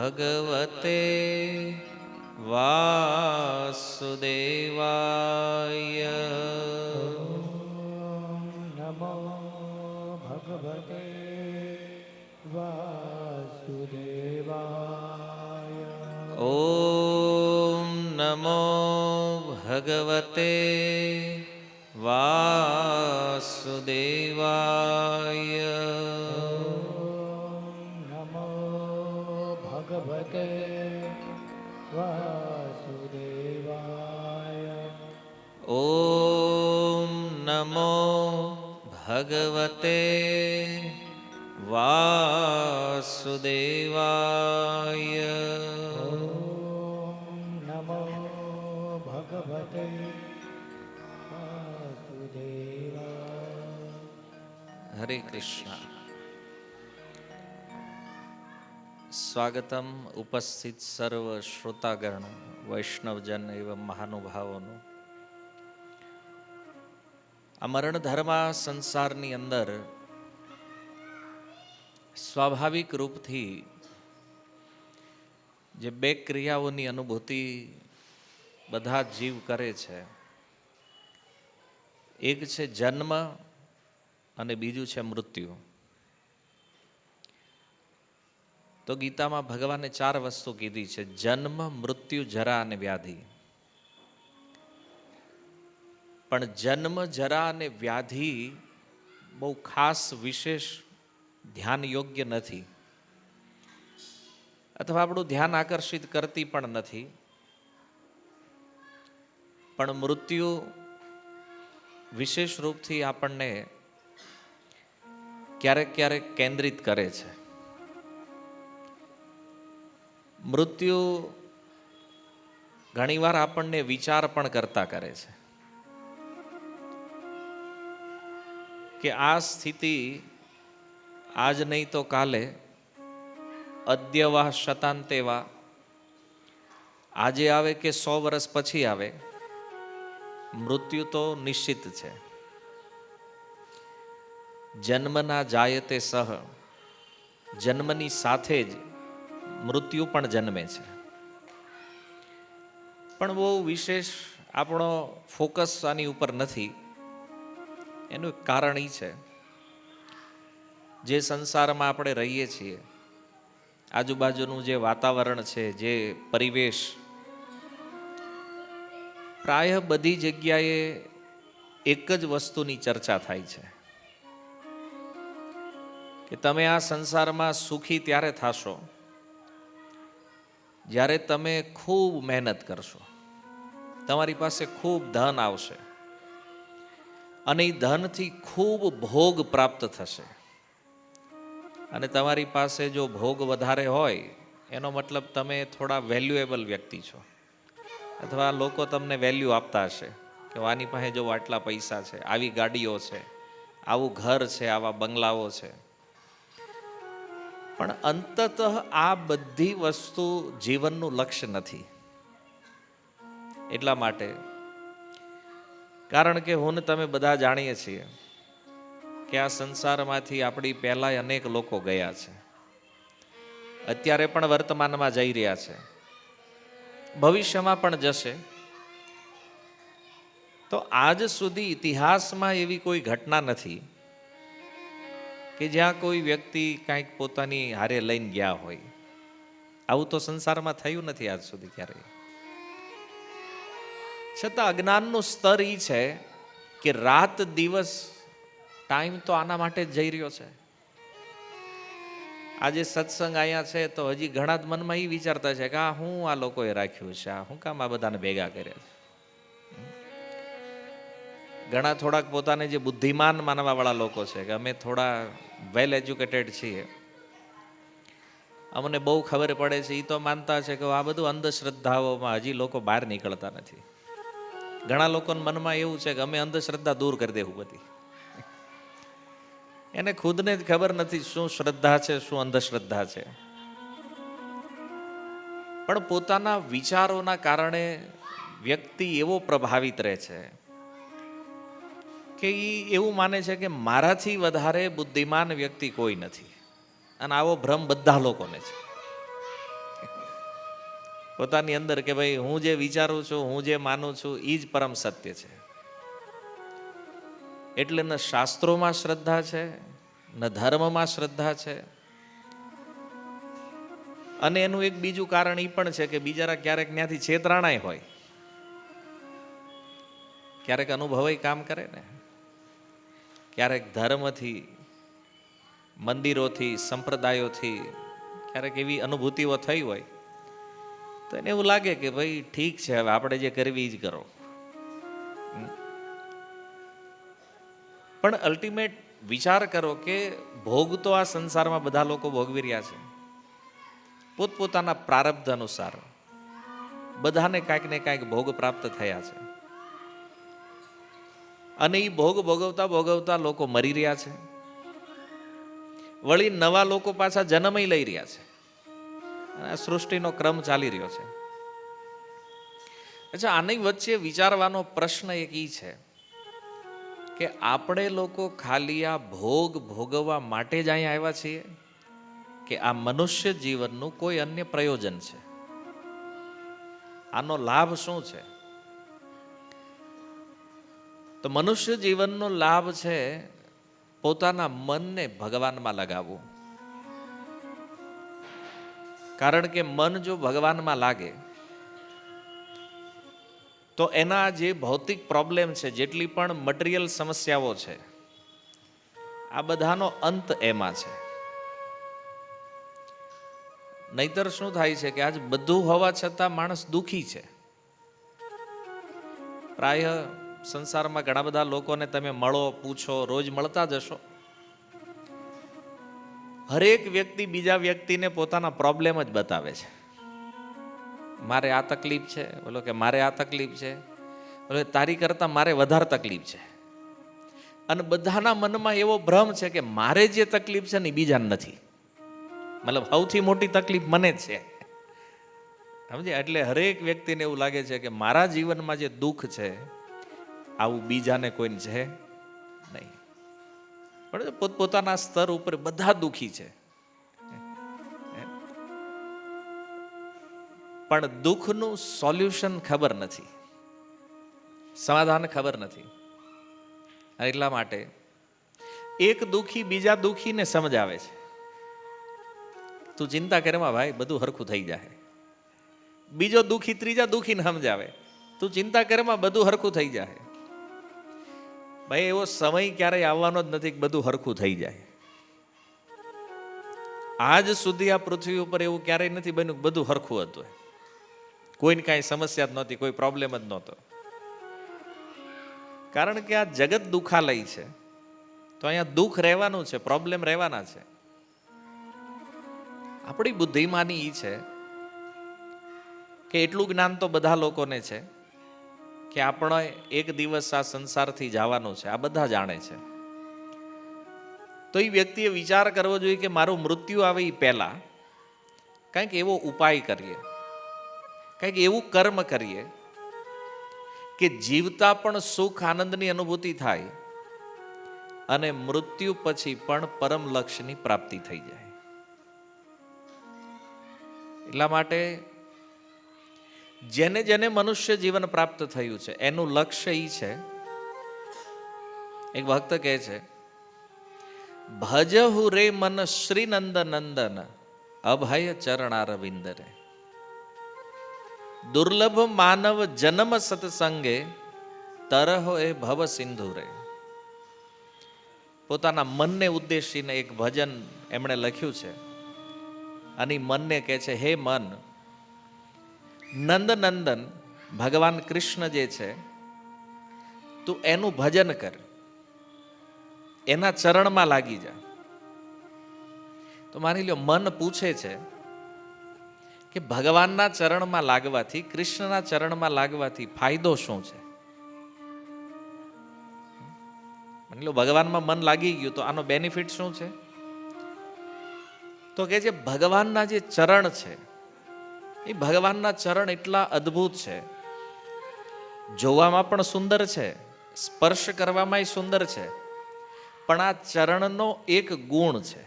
ભગવતે વાસુદેવાય. નમો ભગવતે વાસુદેવાય. ઓમ નમો ભગવતે વાસુદેવાય. નમો ભગવતે વાસુદેવાય. ઓમ નમો ભગવતે વાસુદેવાય. નમો ભગવતે વાસુદેવાય. હરે કૃષ્ણ. સ્વાગતમ ઉપસ્થિત સર્વ શ્રોતાગણ વૈષ્ણવજન એવં મહાનુભાવોનું. આ મરણધર્મા સંસારની અંદર સ્વાભાવિક રૂપથી જે બે ક્રિયાઓની અનુભૂતિ બધા જીવ કરે છે, એક છે જન્મ અને બીજું છે મૃત્યુ. તો ગીતામાં ભગવાને 4 વસ્તુ કીધી છે: જન્મ, મૃત્યુ, જરા અને વ્યાધિ. પણ જન્મ, જરા અને વ્યાધિ બહુ ખાસ વિશેષ ધ્યાન યોગ્ય નથી, અથવા આપણું ધ્યાન આકર્ષિત કરતી પણ નથી. પણ મૃત્યુ વિશેષ રૂપથી આપણને ક્યારેક ક્યારેક કેન્દ્રિત કરે છે. મૃત્યુ ઘણીવાર આપણને વિચાર પણ કરતા કરે છે કે આ સ્થિતિ આજ નહીં તો કાલે, અદ્ય વા શતાંતે વા, આજે આવે કે 100 વર્ષ પછી આવે, મૃત્યુ તો નિશ્ચિત છે. જન્મના જાયતે સહ, જન્મની સાથે જ મૃત્યુ પણ જન્મે છે. પણ બહુ વિશેષ આપણો ફોકસ આની ઉપર નથી. એનું એક કારણ એ છે, જે સંસારમાં આપણે રહીએ છીએ, આજુબાજુનું જે વાતાવરણ છે, જે પરિવેશ, પ્રાય બધી જગ્યાએ એક જ વસ્તુની ચર્ચા થાય છે કે તમે આ સંસારમાં સુખી ત્યારે થશો જ્યારે તમે ખૂબ મહેનત કરશો, તમારી પાસે ખૂબ ધન આવશે અને એ ધનથી ખૂબ ભોગ પ્રાપ્ત થશે. અને તમારી પાસે જો ભોગ વધારે હોય એનો મતલબ તમે થોડા વેલ્યુએબલ વ્યક્તિ છો, અથવા લોકો તમને વેલ્યુ આપતા હશે કે આની પાસે જો આટલા પૈસા છે, આવી ગાડીઓ છે, આવું ઘર છે, આવા બંગલાઓ છે. પણ અંતતઃ આ બધી વસ્તુ જીવનનું લક્ષ્ય નથી. એટલા માટે, કારણ કે હું ને તમે બધા જાણીએ છીએ કે આ સંસારમાંથી આપણી પહેલાંય અનેક લોકો ગયા છે, અત્યારે પણ વર્તમાનમાં જઈ રહ્યા છે, ભવિષ્યમાં પણ જશે. તો આજ સુધી ઇતિહાસમાં એવી કોઈ ઘટના નથી કે જ્યાં કોઈ વ્યક્તિ કાંઈક પોતાની હારે લઈને ગયા હોય. આવું તો સંસારમાં થયું નથી આજ સુધી ક્યારેય. છતાં અજ્ઞાનનું સ્તર એ છે કે રાત દિવસ ટાઈમ તો આના માટે જ જઈ રહ્યો છે. આજે સત્સંગ અહીંયા છે તો હજી ઘણા મનમાં એ વિચારતા છે કે આ હું આ લોકોએ રાખ્યું છે, આ હું કામ આ બધાને ભેગા કર્યા છે. ઘણા થોડાક પોતાને જે બુદ્ધિમાન માનવાવાળા લોકો છે કે અમે થોડા વેલ એજ્યુકેટેડ છીએ, અમને બહુ ખબર પડે છે, એ તો માનતા છે કે આ બધું અંધશ્રદ્ધાઓમાં હજી લોકો બહાર નીકળતા નથી. ઘણા લોકોના મનમાં એવું છે કે અમે અંધશ્રદ્ધા દૂર કરી દેવું બધી. એને ખુદને જ ખબર નથી શું શ્રદ્ધા છે, શું અંધશ્રદ્ધા છે. પણ પોતાના વિચારોના કારણે વ્યક્તિ એવો પ્રભાવિત રહે છે કે એ એવું માને છે કે મારાથી વધારે બુદ્ધિમાન વ્યક્તિ કોઈ નથી. અને આવો ભ્રમ બધા લોકોને છે. પોતાની અંદર કે ભાઈ હું જે વિચારું છું, હું જે માનું છું એ જ પરમ સત્ય છે. એટલે ન શાસ્ત્રોમાં શ્રદ્ધા છે, ન ધર્મમાં શ્રદ્ધા છે. અને એનું એક બીજું કારણ એ પણ છે કે બિચારા ક્યારેક ત્યાંથી છેતરાણાય હોય, ક્યારેક અનુભવાય કામ કરે ને, ક્યારેક ધર્મથી, મંદિરોથી, સંપ્રદાયોથી ક્યારેક એવી અનુભૂતિઓ થઈ હોય તો એને એવું લાગે કે ભાઈ ઠીક છે, હવે આપણે જે કરવી એ જ કરો. પણ અલ્ટિમેટ વિચાર કરો કે ભોગ તો આ સંસારમાં બધા લોકો ભોગવી રહ્યા છે, પોતપોતાના પ્રારબ્ધ અનુસાર બધાને કાંઈક ને કાંઈક ભોગ પ્રાપ્ત થયા છે. અને એ ભોગ ભોગવતા ભોગવતા લોકો મરી રહ્યા છે, વળી નવા લોકો પાછા જન્મય લઈ રહ્યા છે. આ સૃષ્ટિનો ક્રમ ચાલી રહ્યો છે. અચ્છા, આની વચ્ચે વિચારવાનો પ્રશ્ન એક ઈ છે કે આપણે લોકો ખાલી આ ભોગ ભોગવવા માટે જ અહીંયા આવ્યા છીએ કે આ મનુષ્ય જીવનનું કોઈ અન્ય પ્રયોજન છે? આનો લાભ શું છે? તો મનુષ્ય જીવનનો લાભ છે પોતાના મનને ભગવાનમાં લગાવવું. કારણ કે મન જો ભગવાનમાં લાગે તો એના જે ભૌતિક પ્રોબ્લેમ છે, જેટલી પણ મટીરિયલ સમસ્યાઓ છે, આ બધાનો અંત એમાં છે. નહીતર શું થાય છે કે આજ બધું હોવા છતાં માણસ દુઃખી છે. પ્રાય સંસારમાં ઘણા બધા લોકોને તમે મળો, પૂછો, રોજ મળતા જશો, હરેક વ્યક્તિ બીજા વ્યક્તિને પોતાના પ્રોબ્લેમ જ બતાવે છે. મારે આ તકલીફ છે, બોલો કે મારે આ તકલીફ છે, બોલો તારી કરતાં મારે વધારે તકલીફ છે. અને બધાના મનમાં એવો ભ્રમ છે કે મારે જે તકલીફ છે ને એ બીજાને નથી, મતલબ સૌથી મોટી તકલીફ મને જ છે. સમજે? એટલે હરેક વ્યક્તિને એવું લાગે છે કે મારા જીવનમાં જે દુઃખ છે આવું બીજાને કોઈને છે નહીં. પણ પોતપોતાના સ્તર ઉપર બધા દુઃખી છે. પણ દુઃખનું સોલ્યુશન ખબર નથી, સમાધાન ખબર નથી. એટલા માટે એક દુઃખી બીજા દુઃખીને સમજાવે છે, તું ચિંતા કરેમાં ભાઈ બધું હરખું થઈ જાય. બીજો દુઃખી ત્રીજા દુઃખીને સમજાવે, તું ચિંતા કરેમાં બધું હરખું થઈ જાય. ભાઈ એવો સમય ક્યારેય આવવાનો જ નથી કે બધું હરખું થઈ જાય. આજ સુધી આ પૃથ્વી ઉપર એવું ક્યારેય નથી બન્યું કે બધું હરખું હતું, કોઈને કાંઈ સમસ્યા જ નહોતી, કોઈ પ્રોબ્લેમ જ નહોતો. કારણ કે આ જગત દુઃખાલય છે, તો અહીંયા દુઃખ રહેવાનું છે, પ્રોબ્લેમ રહેવાના છે. આપણી બુદ્ધિમાની એ છે કે એટલું જ્ઞાન તો બધા લોકોને છે કે આપણે એક દિવસ આ સંસારથી જવાનું છે, આ બધા જાણે છે. તો એ વ્યક્તિએ વિચાર કરવો જોઈએ કે મારું મૃત્યુ આવે એ પહેલા કંઈક એવો ઉપાય કરીએ, કંઈક એવું કર્મ કરીએ કે જીવતા પણ સુખ આનંદની અનુભૂતિ થાય અને મૃત્યુ પછી પણ પરમ લક્ષ્યની પ્રાપ્તિ થઈ જાય. એટલા માટે જેને જેને મનુષ્ય જીવન પ્રાપ્ત થયું છે એનું લક્ષ્ય એ છે, એક ભક્ત કહે છે, ભજહુ રે મન શ્રી નંદ નંદન અભય ચરણારવિંદ રે. દુર્લભ માનવ જન્મ સત્સંગે તરહો એ ભવ સિંધુ રે. પોતાના મનને ઉદ્દેશીને એક ભજન એમણે લખ્યું છે અને મનને કહે છે, હે મન, નંદ નંદન ભગવાન કૃષ્ણ જે છે તું એનું ભજન કર, એના ચરણમાં લાગી જા. તો માની લો મન પૂછે છે કે ભગવાનના ચરણમાં લાગવાથી, કૃષ્ણના ચરણમાં લાગવાથી ફાયદો શું છે? માની લો ભગવાનમાં મન લાગી ગયું તો આનો બેનિફિટ શું છે? તો કે જે ભગવાનના જે ચરણ છે એ ભગવાનના ચરણ એટલા અદ્ભુત છે, જોવામાં પણ સુંદર છે, સ્પર્શ કરવામાં સુંદર છે, પણ આ ચરણનો એક ગુણ છે.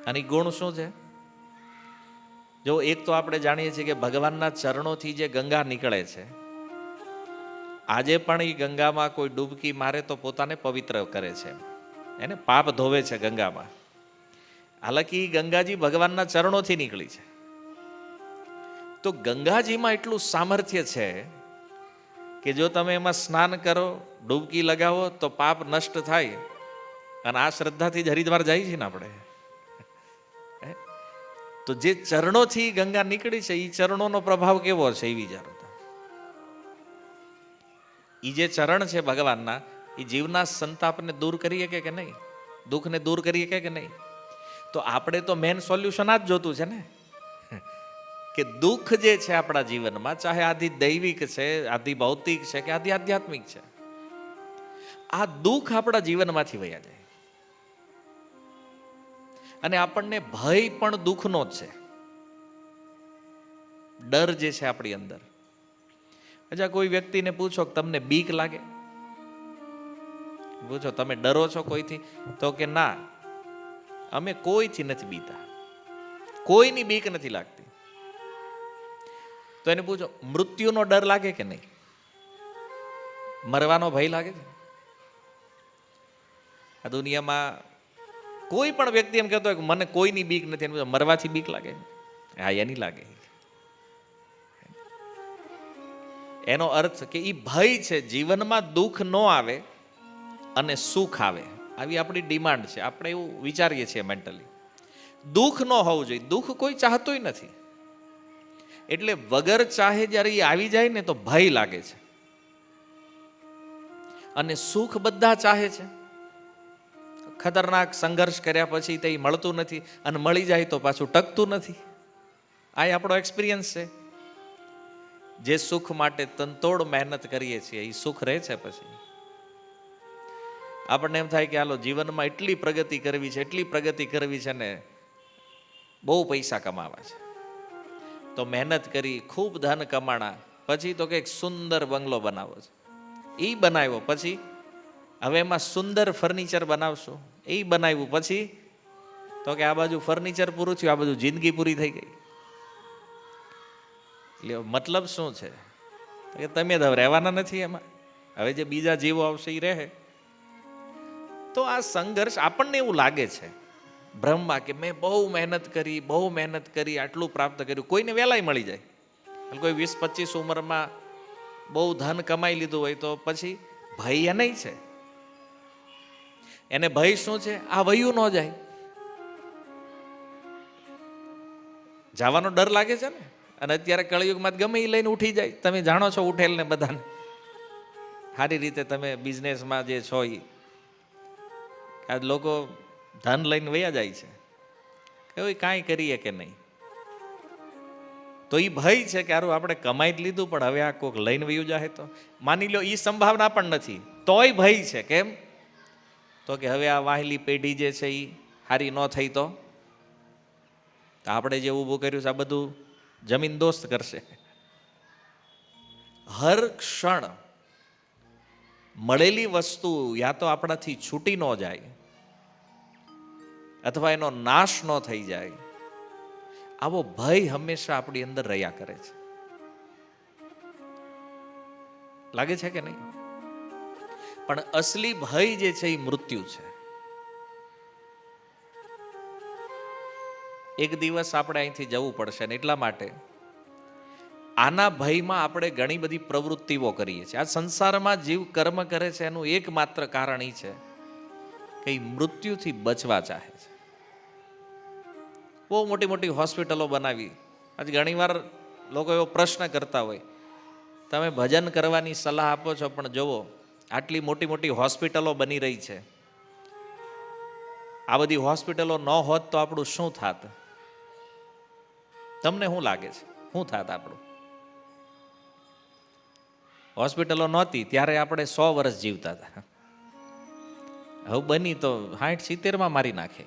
અને ગુણ શું છે? જો એક તો આપણે જાણીએ છીએ કે ભગવાનના ચરણોથી જે ગંગા નીકળે છે, આજે પણ એ ગંગામાં કોઈ ડૂબકી મારે તો પોતાને પવિત્ર કરે છે, એને પાપ ધોવે છે ગંગામાં. હાલાકી ગંગાજી ભગવાનના ચરણોથી નીકળી છે. તો ગંગાજીમાં એટલું સામર્થ્ય છે કે જો તમે એમાં સ્નાન કરો, ડૂબકી લગાવો તો પાપ નષ્ટ થાય. અને આ શ્રદ્ધાથી જ હરિદ્વાર જાય છે ને આપણે. તો જે ચરણોથી ગંગા નીકળી છે એ ચરણોનો પ્રભાવ કેવો છે એ વિચારો. એ જે ચરણ છે ભગવાનના, એ જીવના સંતાપને દૂર કરી શકે કે નહીં, દુઃખને દૂર કરી શકે કે નહીં. તો આપણે તો મેન સોલ્યુશન આ જ જોતું છે ને, કે દુઃખ જે છે આપણા જીવનમાં, ચાહે આદિ દૈવિક છે, આદિ ભૌતિક છે કે આદિ આધ્યાત્મિક છે, આ દુઃખ આપણા જીવનમાંથી વયા જાય. અને આપણને ભય પણ દુઃખનો જ છે. ડર જે છે આપણી અંદર. અચ્છા, કોઈ વ્યક્તિને પૂછો કે તમને બીક લાગે, પૂછો તમે ડરો છો કોઈથી, તો કે ના, અમે કોઈથી નથી બીતા, કોઈની બીક નથી લાગતી. તો એને પૂછો મૃત્યુનો ડર લાગે કે નહીં, મરવાનો ભય લાગે છે? આ દુનિયામાં કોઈ પણ વ્યક્તિ એમ કહેતો હોય કે મને કોઈની બીક નથી, એને મરવાથી બીક લાગે? હા, એની લાગે. એનો અર્થ કે એ ભય છે, જીવનમાં દુઃખ ન આવે અને સુખ આવે, આવી આપણી ડિમાન્ડ છે. આપણે એવું વિચારીએ છીએ મેન્ટલી. દુઃખ ન હોવું જોઈએ, દુઃખ કોઈ ચાહતું નથી. એટલે વગર ચાહે જ્યારે એ આવી જાય ને તો ભય લાગે છે. અને સુખ બધા ચાહે છે. ખતરનાક સંઘર્ષ કર્યા પછી તે મળતું નથી, અને મળી જાય તો પાછું ટકતું નથી. આ આપણો એક્સપિરિયન્સ છે. જે સુખ માટે તનતોડ મહેનત કરીએ છીએ એ સુખ રહે છે. પછી આપણને એમ થાય કે હાલો જીવનમાં એટલી પ્રગતિ કરવી છે, એટલી પ્રગતિ કરવી છે ને બહુ પૈસા કમાવા છે. તો મહેનત કરી, ખૂબ ધન કમાણા, પછી તો કંઈક સુંદર બંગલો બનાવો છે. એ બનાવ્યો પછી હવે એમાં સુંદર ફર્નિચર બનાવશો, એ બનાવ્યું પછી તો કે આ બાજુ ફર્નિચર પૂરું થયું, આ બાજુ જિંદગી પૂરી થઈ ગઈ. એટલે મતલબ શું છે કે તમે તો રહેવાના નથી એમાં, હવે જે બીજા જીવો આવશે એ રહે. તો આ સંઘર્ષ આપણને એવું લાગે છે ભ્રમમાં કે મેં બહુ મહેનત કરી, આટલું પ્રાપ્ત કર્યું. કોઈને વહેલાય મળી જાય, કોઈ 20-25 ઉંમરમાં બહુ ધન કમાઈ લીધું હોય તો પછી ભય નહીં છે. એને ભય શું છે? આ વયું ન જાય, જવાનો ડર લાગે છે ને. અને અત્યારે કળયુગમાં ગમે એ લઈને ઉઠી જાય. તમે જાણો છો ઉઠેલ ને બધાને, સારી રીતે તમે બિઝનેસમાં જે છો એ આ લોકો ધન લઈને વયા જાય છે, કે કાંઈ કરીએ કે નહીં. તો એ ભય છે કે હારું આપણે કમાઈ જ લીધું, પણ હવે આ કોઈક લઈને વયું જાય તો માની લો એ સંભાવના પણ નથી, તોય ભય છે. કેમ? તો કે હવે આ વાહેલી પેઢી જે છે એ હારી ન થઈ તો આપણે જે ઊભું કર્યું છે આ બધું જમીન દોસ્ત કરશે. હર ક્ષણ મળેલી વસ્તુ યા તો આપણાથી છૂટી ન જાય અથવા એનો નાશ ન થઈ જાય, આવો ભય હંમેશા આપણી અંદર રહ્યા કરે છે. લાગે છે કે નહીં? પણ અસલી ભય જે છે એ મૃત્યુ છે. એક દિવસ આપણે અહીંથી જવું પડશે ને એટલા માટે આના ભયમાં આપણે ઘણી બધી પ્રવૃત્તિઓ કરીએ છીએ. આ સંસારમાં જીવ કર્મ કરે છે એનું એકમાત્ર કારણ એ છે કે એ મૃત્યુથી બચવા ચાહે છે. બહુ મોટી મોટી હોસ્પિટલો બનાવી. આજે ઘણીવાર લોકો એવો પ્રશ્ન કરતા હોય, તમે ભજન કરવાની સલાહ આપો છો પણ જુઓ આટલી મોટી મોટી હોસ્પિટલો બની રહી છે, આ બધી હોસ્પિટલો ન હોત તો આપણું શું થાત? તમને શું લાગે છે શું થાત આપણું? હોસ્પિટલો નહોતી ત્યારે આપણે 100 વર્ષ જીવતા હતા, હવે બની તો 60-70 મારી નાખે.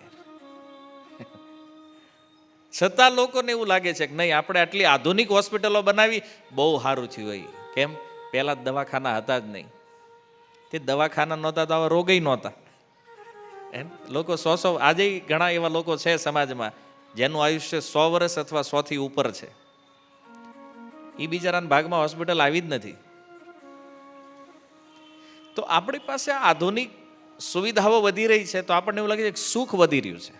છતાં લોકોને એવું લાગે છે કે નહીં આપણે આટલી આધુનિક હોસ્પિટલો બનાવી બહુ સારું થયું હોય. કેમ? પહેલા દવાખાના હતા જ નહીં. તે દવાખાના નહોતા તો આવા રોગય નહોતા. લોકો 100 આજે ઘણા એવા લોકો છે સમાજમાં જેનું આયુષ્ય 100 વર્ષ અથવા 100થી ઉપર છે, એ બિચારાના ભાગમાં હોસ્પિટલ આવી જ નથી. તો આપણી પાસે આધુનિક સુવિધાઓ વધી રહી છે, તો આપણને એવું લાગે છે કે સુખ વધી રહ્યું છે.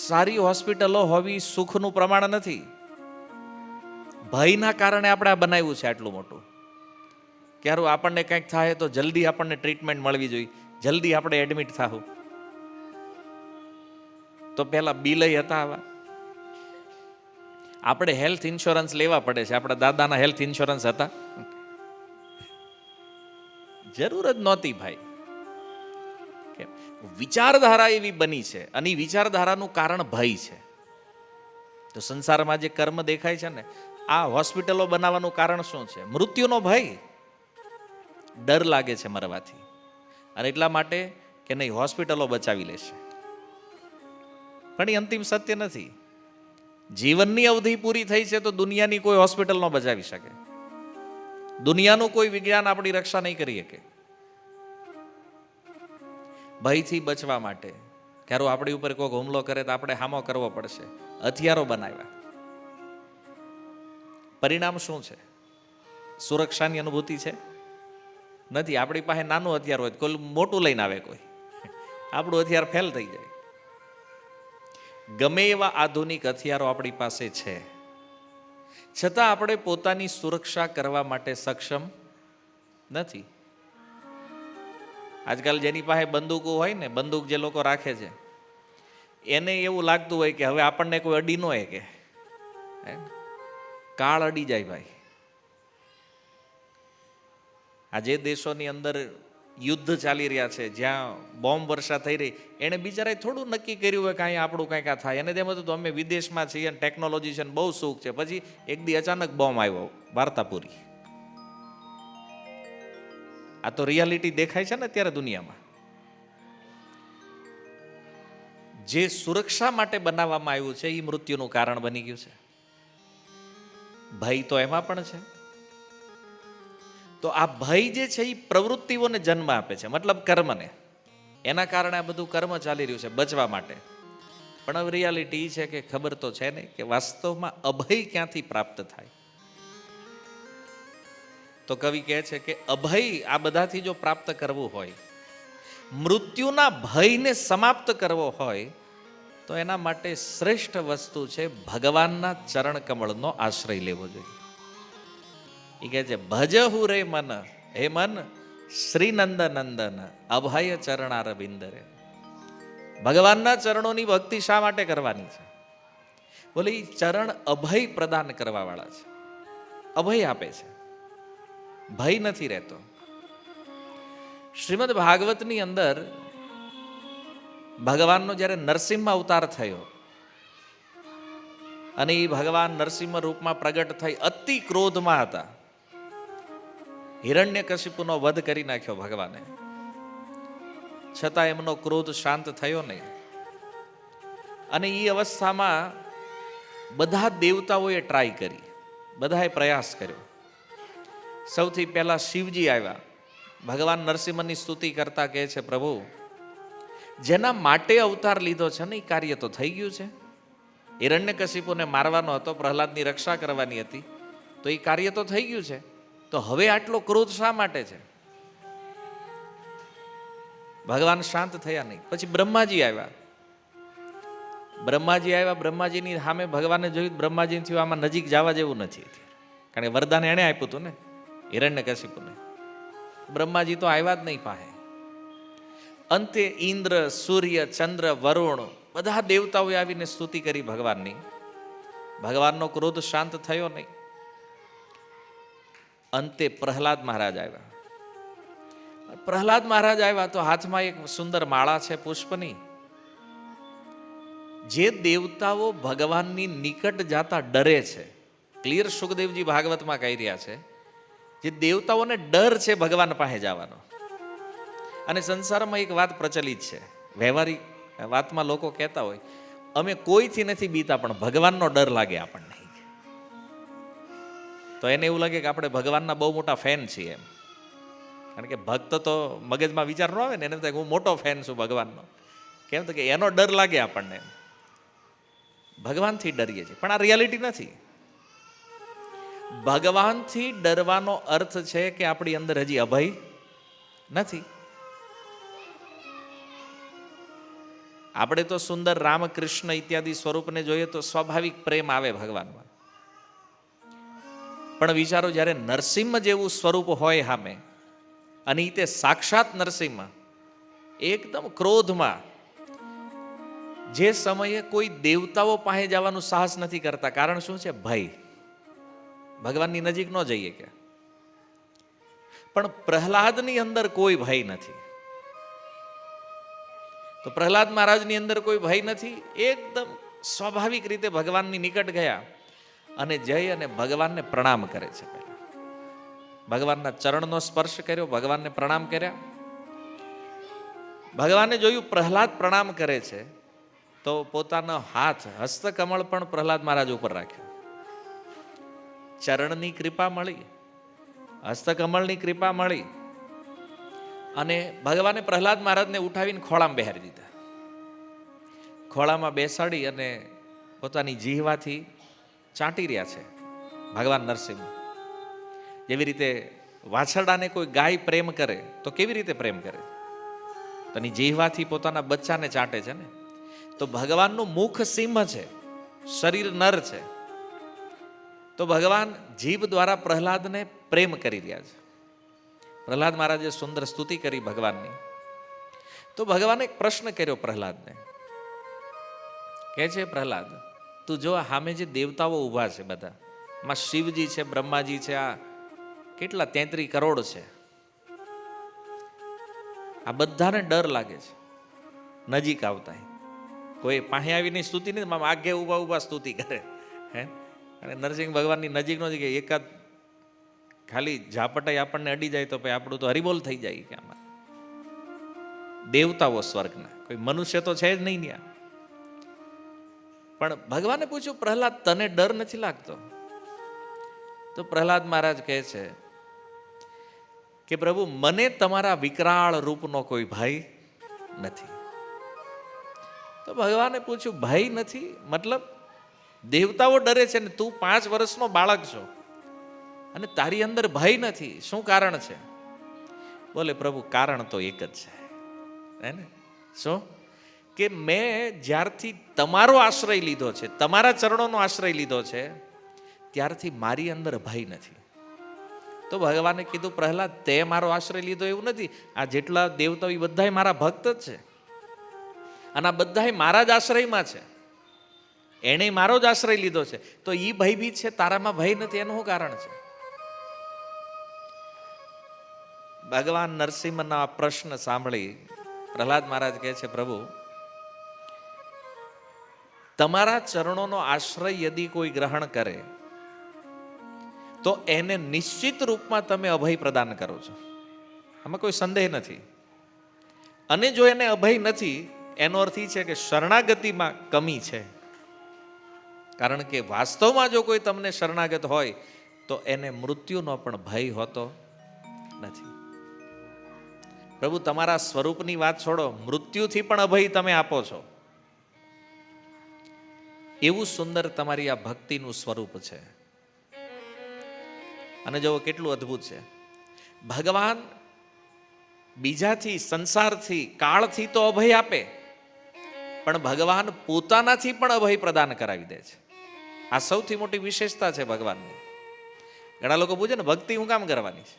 સારી હોસ્પિટલો હોવી સુખનું પ્રમાણ નથી. ભયના કારણે આપણે આ બનાવ્યું છે આટલું મોટું. ક્યારું આપણને કંઈક થાય તો જલ્દી આપણને ટ્રીટમેન્ટ મળવી જોઈએ, જલ્દી આપણે એડમિટ થાવું. તો પેલા બિલય હતા આવા. આપણે હેલ્થ ઇન્સ્યોરન્સ લેવા પડે છે. આપણા દાદાના હેલ્થ ઇન્સ્યોરન્સ હતા? જરૂર જ નહોતી ભાઈ. વિચારધારા એવી બની છે, અને એ વિચારધારાનું કારણ ભય છે. તો સંસારમાં જે કર્મ દેખાય છે ને, આ હોસ્પિટલો બનાવવાનું કારણ શું છે? મૃત્યુનો ભય. ડર લાગે છે મરવાથી, અને એટલા માટે કે નહીં, હોસ્પિટલો બચાવી લેશે. પણ એ અંતિમ સત્ય નથી. જીવનની અવધિ પૂરી થઈ છે તો દુનિયાની કોઈ હોસ્પિટલ ન બચાવી શકે. દુનિયાનું કોઈ વિજ્ઞાન આપણી રક્ષા નહીં કરી શકે. ભયથી બચવા માટે ક્યારો આપણી ઉપર કોઈ હુમલો કરે તો આપણે હામો કરવો પડશે. હથિયારો બનાવ્યા. પરિણામ શું છે? સુરક્ષાની અનુભૂતિ છે? નથી. આપણી પાસે નાનું હથિયાર હોય, કોઈ મોટું લઈને આવે કોઈ, આપણું હથિયાર ફેલ થઈ જાય. ગમે એવા આધુનિક હથિયારો આપણી પાસે છે, છતાં આપણે પોતાની સુરક્ષા કરવા માટે સક્ષમ નથી. આજકાલ જેની પાસે બંદૂકો હોય ને, બંદૂક જે લોકો રાખે છે, એને એવું લાગતું હોય કે હવે આપણને કોઈ અડી ન હોય, કે કાળ અડી જાય ભાઈ. આ જે દેશોની અંદર યુદ્ધ ચાલી રહ્યા છે, જ્યાં બોમ્બ વર્ષા થઈ રહી, એને બિચારાએ થોડું નક્કી કર્યું હોય કે અહીંયા આપણું કંઈક આ થાય. એને તેમ હતું તો અમે વિદેશમાં છીએ અને ટેકનોલોજી છે ને બહુ સુખ છે. પછી એક દી અચાનક બોમ્બ આવ્યો, વાર્તા પૂરી. આ તો રિયાલિટી દેખાય છે ને અત્યારે દુનિયામાં. જે સુરક્ષા માટે બનાવવામાં આવ્યું છે એ મૃત્યુનું કારણ બની ગયું છે. ભય તો એમાં પણ છે. તો આ ભય જે છે એ પ્રવૃત્તિઓને જન્મ આપે છે, મતલબ કર્મને. એના કારણે આ બધું કર્મ ચાલી રહ્યું છે બચવા માટે. પણ હવે રિયાલિટી એ છે કે ખબર તો છે નહીં કે વાસ્તવમાં અભય ક્યાંથી પ્રાપ્ત થાય. તો કવિ કહે છે કે અભય આ બધાથી જો પ્રાપ્ત કરવું હોય, મૃત્યુના ભયને સમાપ્ત કરવો હોય, તો એના માટે શ્રેષ્ઠ વસ્તુ છે ભગવાનના ચરણ કમળનો આશ્રય લેવો જોઈએ. એ કહે છે ભજહુ રે મન, હે મન શ્રી નંદ નંદન અભય ચરણાર બિંદરે. ભગવાનના ચરણોની ભક્તિ શા માટે કરવાની છે? બોલે ચરણ અભય પ્રદાન કરવા વાળા છે, અભય આપે છે, ભય નથી રહેતો. શ્રીમદ ભાગવતની અંદર ભગવાનનો જ્યારે નરસિંહ અવતાર થયો અને એ ભગવાન નરસિંહ રૂપમાં પ્રગટ થઈ અતિ ક્રોધમાં હતા. હિરણ્યકશિપુનો વધ કરી નાખ્યો ભગવાને, છતાં એમનો ક્રોધ શાંત થયો નહીં. અને એ અવસ્થામાં બધા દેવતાઓએ ટ્રાય કરી, બધાએ પ્રયાસ કર્યો. સૌથી પહેલા શિવજી આવ્યા. ભગવાન નરસિંહની સ્તુતિ કરતા કહે છે, પ્રભુ જેના માટે અવતાર લીધો છે ને એ કાર્ય તો થઈ ગયું છે. હિરણ્યકશિપુને મારવાનો હતો, પ્રહલાદની રક્ષા કરવાની હતી, તો એ કાર્ય તો થઈ ગયું છે. તો હવે આટલો ક્રોધ શા માટે છે? ભગવાન શાંત થયા નહીં. પછી બ્રહ્માજી આવ્યા. બ્રહ્માજીની સામે ભગવાને જોયું. બ્રહ્માજીને થયું આમાં નજીક જવા જેવું નથી, કારણ કે વરદાન એણે આપ્યું હતું ને હિરણ્યકશિપુને. બ્રહ્માજી તો આવ્યા જ નહીં પાસે. અંતે ઇન્દ્ર, સૂર્ય, ચંદ્ર, વરુણ બધા દેવતાઓએ આવીને સ્તુતિ કરી ભગવાનની. ભગવાનનો ક્રોધ શાંત થયો નહીં. અંતે પ્રહલાદ મહારાજ આવ્યા. પ્રહલાદ મહારાજ આવ્યા તો હાથમાં એક સુંદર માળા છે પુષ્પની. જે દેવતાઓ ભગવાનની નિકટ જાતા ડરે છે, ક્લિયર સુખદેવજી ભાગવતમાં કહી રહ્યા છે, જે દેવતાઓને ડર છે ભગવાન પાસે જવાનો. અને સંસારમાં એક વાત પ્રચલિત છે, વ્યવહારિક વાતમાં લોકો કહેતા હોય, અમે કોઈથી નથી બીતા પણ ભગવાનનો ડર લાગે આપણને. તો એને એવું લાગે કે આપણે ભગવાનના બહુ મોટા ફેન છીએ એમ. કારણ કે ભક્ત તો મગજમાં વિચાર ન આવે ને, એને થાય હું મોટો ફેન છું ભગવાનનો. કેમ તો કે એનો ડર લાગે આપણને. ભગવાનથી ડરીએ છીએ, પણ આ રિયાલિટી નથી. ભગવાનથી ડરવાનો અર્થ છે કે આપણી અંદર હજી અભય નથી. આપણે તો સુંદર રામકૃષ્ણ ઇત્યાદિ સ્વરૂપને જોઈએ તો સ્વાભાવિક પ્રેમ આવે ભગવાનમાં. પણ વિચારો, જ્યારે નરસિંહ જેવું સ્વરૂપ હોય સામે, અને તે સાક્ષાત નરસિંહ એકદમ ક્રોધમાં, જે સમયે કોઈ દેવતાઓ પાસે જવાનું સાહસ નથી કરતા. કારણ શું છે? ભય. ભગવાનની નજીક ન જઈએ કે. પણ પ્રહલાદની અંદર કોઈ ભય નથી. તો પ્રહલાદ મહારાજની અંદર કોઈ ભય નથી. એકદમ સ્વાભાવિક રીતે ભગવાનની નિકટ ગયા અને જઈ અને ભગવાનને પ્રણામ કરે છે. પહેલા ભગવાનના ચરણનો સ્પર્શ કર્યો, ભગવાનને પ્રણામ કર્યા. ભગવાને જોયું પ્રહલાદ પ્રણામ કરે છે, તો પોતાનો હાથ હસ્તકમળ પણ પ્રહલાદ મહારાજ ઉપર રાખ્યો. ચરણની કૃપા મળી, હસ્તકમળની કૃપા મળી, અને ભગવાને પ્રહલાદ મહારાજને ઉઠાવીને ખોળામાં બેહારી દીધા. ખોળામાં બેસાડી અને પોતાની જીહવાથી ચાટી રહ્યા છે ભગવાન નરસિંહ. જેવી રીતે વાછરડાને કોઈ ગાય પ્રેમ કરે તો કેવી રીતે પ્રેમ કરે? તેની જીહવાથી પોતાના બચ્ચાને ચાટે છે ને. તો ભગવાનનું મુખ સિંહ છે, શરીર નર છે. તો ભગવાન જીભ દ્વારા પ્રહલાદને પ્રેમ કરી રહ્યા છે. પ્રહલાદ મહારાજે સુંદર સ્તુતિ કરી ભગવાનની. તો ભગવાને એક પ્રશ્ન કર્યો પ્રહલાદને. કહે છે, પ્રહલાદ, તું જો સામે જે દેવતાઓ ઊભા છે બધા, એમાં શિવજી છે, બ્રહ્માજી છે, આ કેટલા 33 કરોડ છે. આ બધાને ડર લાગે છે નજીક આવતા. કોઈ પાસે આવીને સ્તુતિ નહીં, આગે ઊભા ઊભા સ્તુતિ કરે. હે, અને નરસિંહ ભગવાનની નજીક નો કે એકાદ ખાલી ઝાપટાઈ આપણને અડી જાય તો ભાઈ આપણું તો હરિબોલ થઈ જાય કે આમાં. દેવતાઓ સ્વર્ગના, કોઈ મનુષ્ય તો છે જ નહીં ત્યાં. પણ ભગવાને પૂછ્યું, પ્રહલાદ તને ડર નથી લાગતો? તો પ્રહલાદ મહારાજ કહે છે કે પ્રભુ, મને તમારા વિકરાળ રૂપનો કોઈ ભય નથી. તો ભગવાને પૂછ્યું, ભય નથી મતલબ? દેવતાઓ ડરે છે ને તું 5 વર્ષનો બાળક છો અને તારી અંદર ભય નથી, શું કારણ છે? બોલે, પ્રભુ કારણ તો એક જ છે. હે ને? શું? કે મેં જ્યારથી તમારો આશ્રય લીધો છે, તમારા ચરણોનો આશ્રય લીધો છે, ત્યારથી મારી અંદર ભય નથી. તો ભગવાને કીધું, પ્રહલાદ, તે મારો આશ્રય લીધો એવું નથી. આ જેટલા દેવતાઓ એ બધા મારા ભક્ત જ છે, અને આ બધા મારા જ આશ્રયમાં છે. એણે મારો જ આશ્રય લીધો છે, તો એ ભયભીત છે, તારામાં ભય નથી, એનું શું કારણ છે? ભગવાન નરસિંહના આ પ્રશ્ન સાંભળી પ્રહલાદ મહારાજ કહે છે, પ્રભુ, તમારા ચરણોનો આશ્રય યદી કોઈ ગ્રહણ કરે તો એને નિશ્ચિત રૂપમાં તમે અભય પ્રદાન કરો છો, આમાં કોઈ સંદેહ નથી. અને જો એને અભય નથી, એનો અર્થ એ છે કે શરણાગતિમાં કમી છે. કારણ કે વાસ્તવમાં જો કોઈ તમને શરણાગત હોય તો એને મૃત્યુનો પણ ભય હોતો નથી. પ્રભુ, તમારા સ્વરૂપની વાત છોડો, મૃત્યુથી પણ અભય તમે આપો છો. એવું સુંદર તમારી આ ભક્તિનું સ્વરૂપ છે. અને જો કેટલું અદ્ભુત છે. ભગવાન બીજાથી, સંસારથી, કાળથી તો અભય આપે, પણ ભગવાન પોતાનાથી પણ અભય પ્રદાન કરાવી દે છે. આ સૌથી મોટી વિશેષતા છે ભગવાનની. ઘણા લોકો પૂછે ને, ભક્તિ હું કામ કરવાની છે?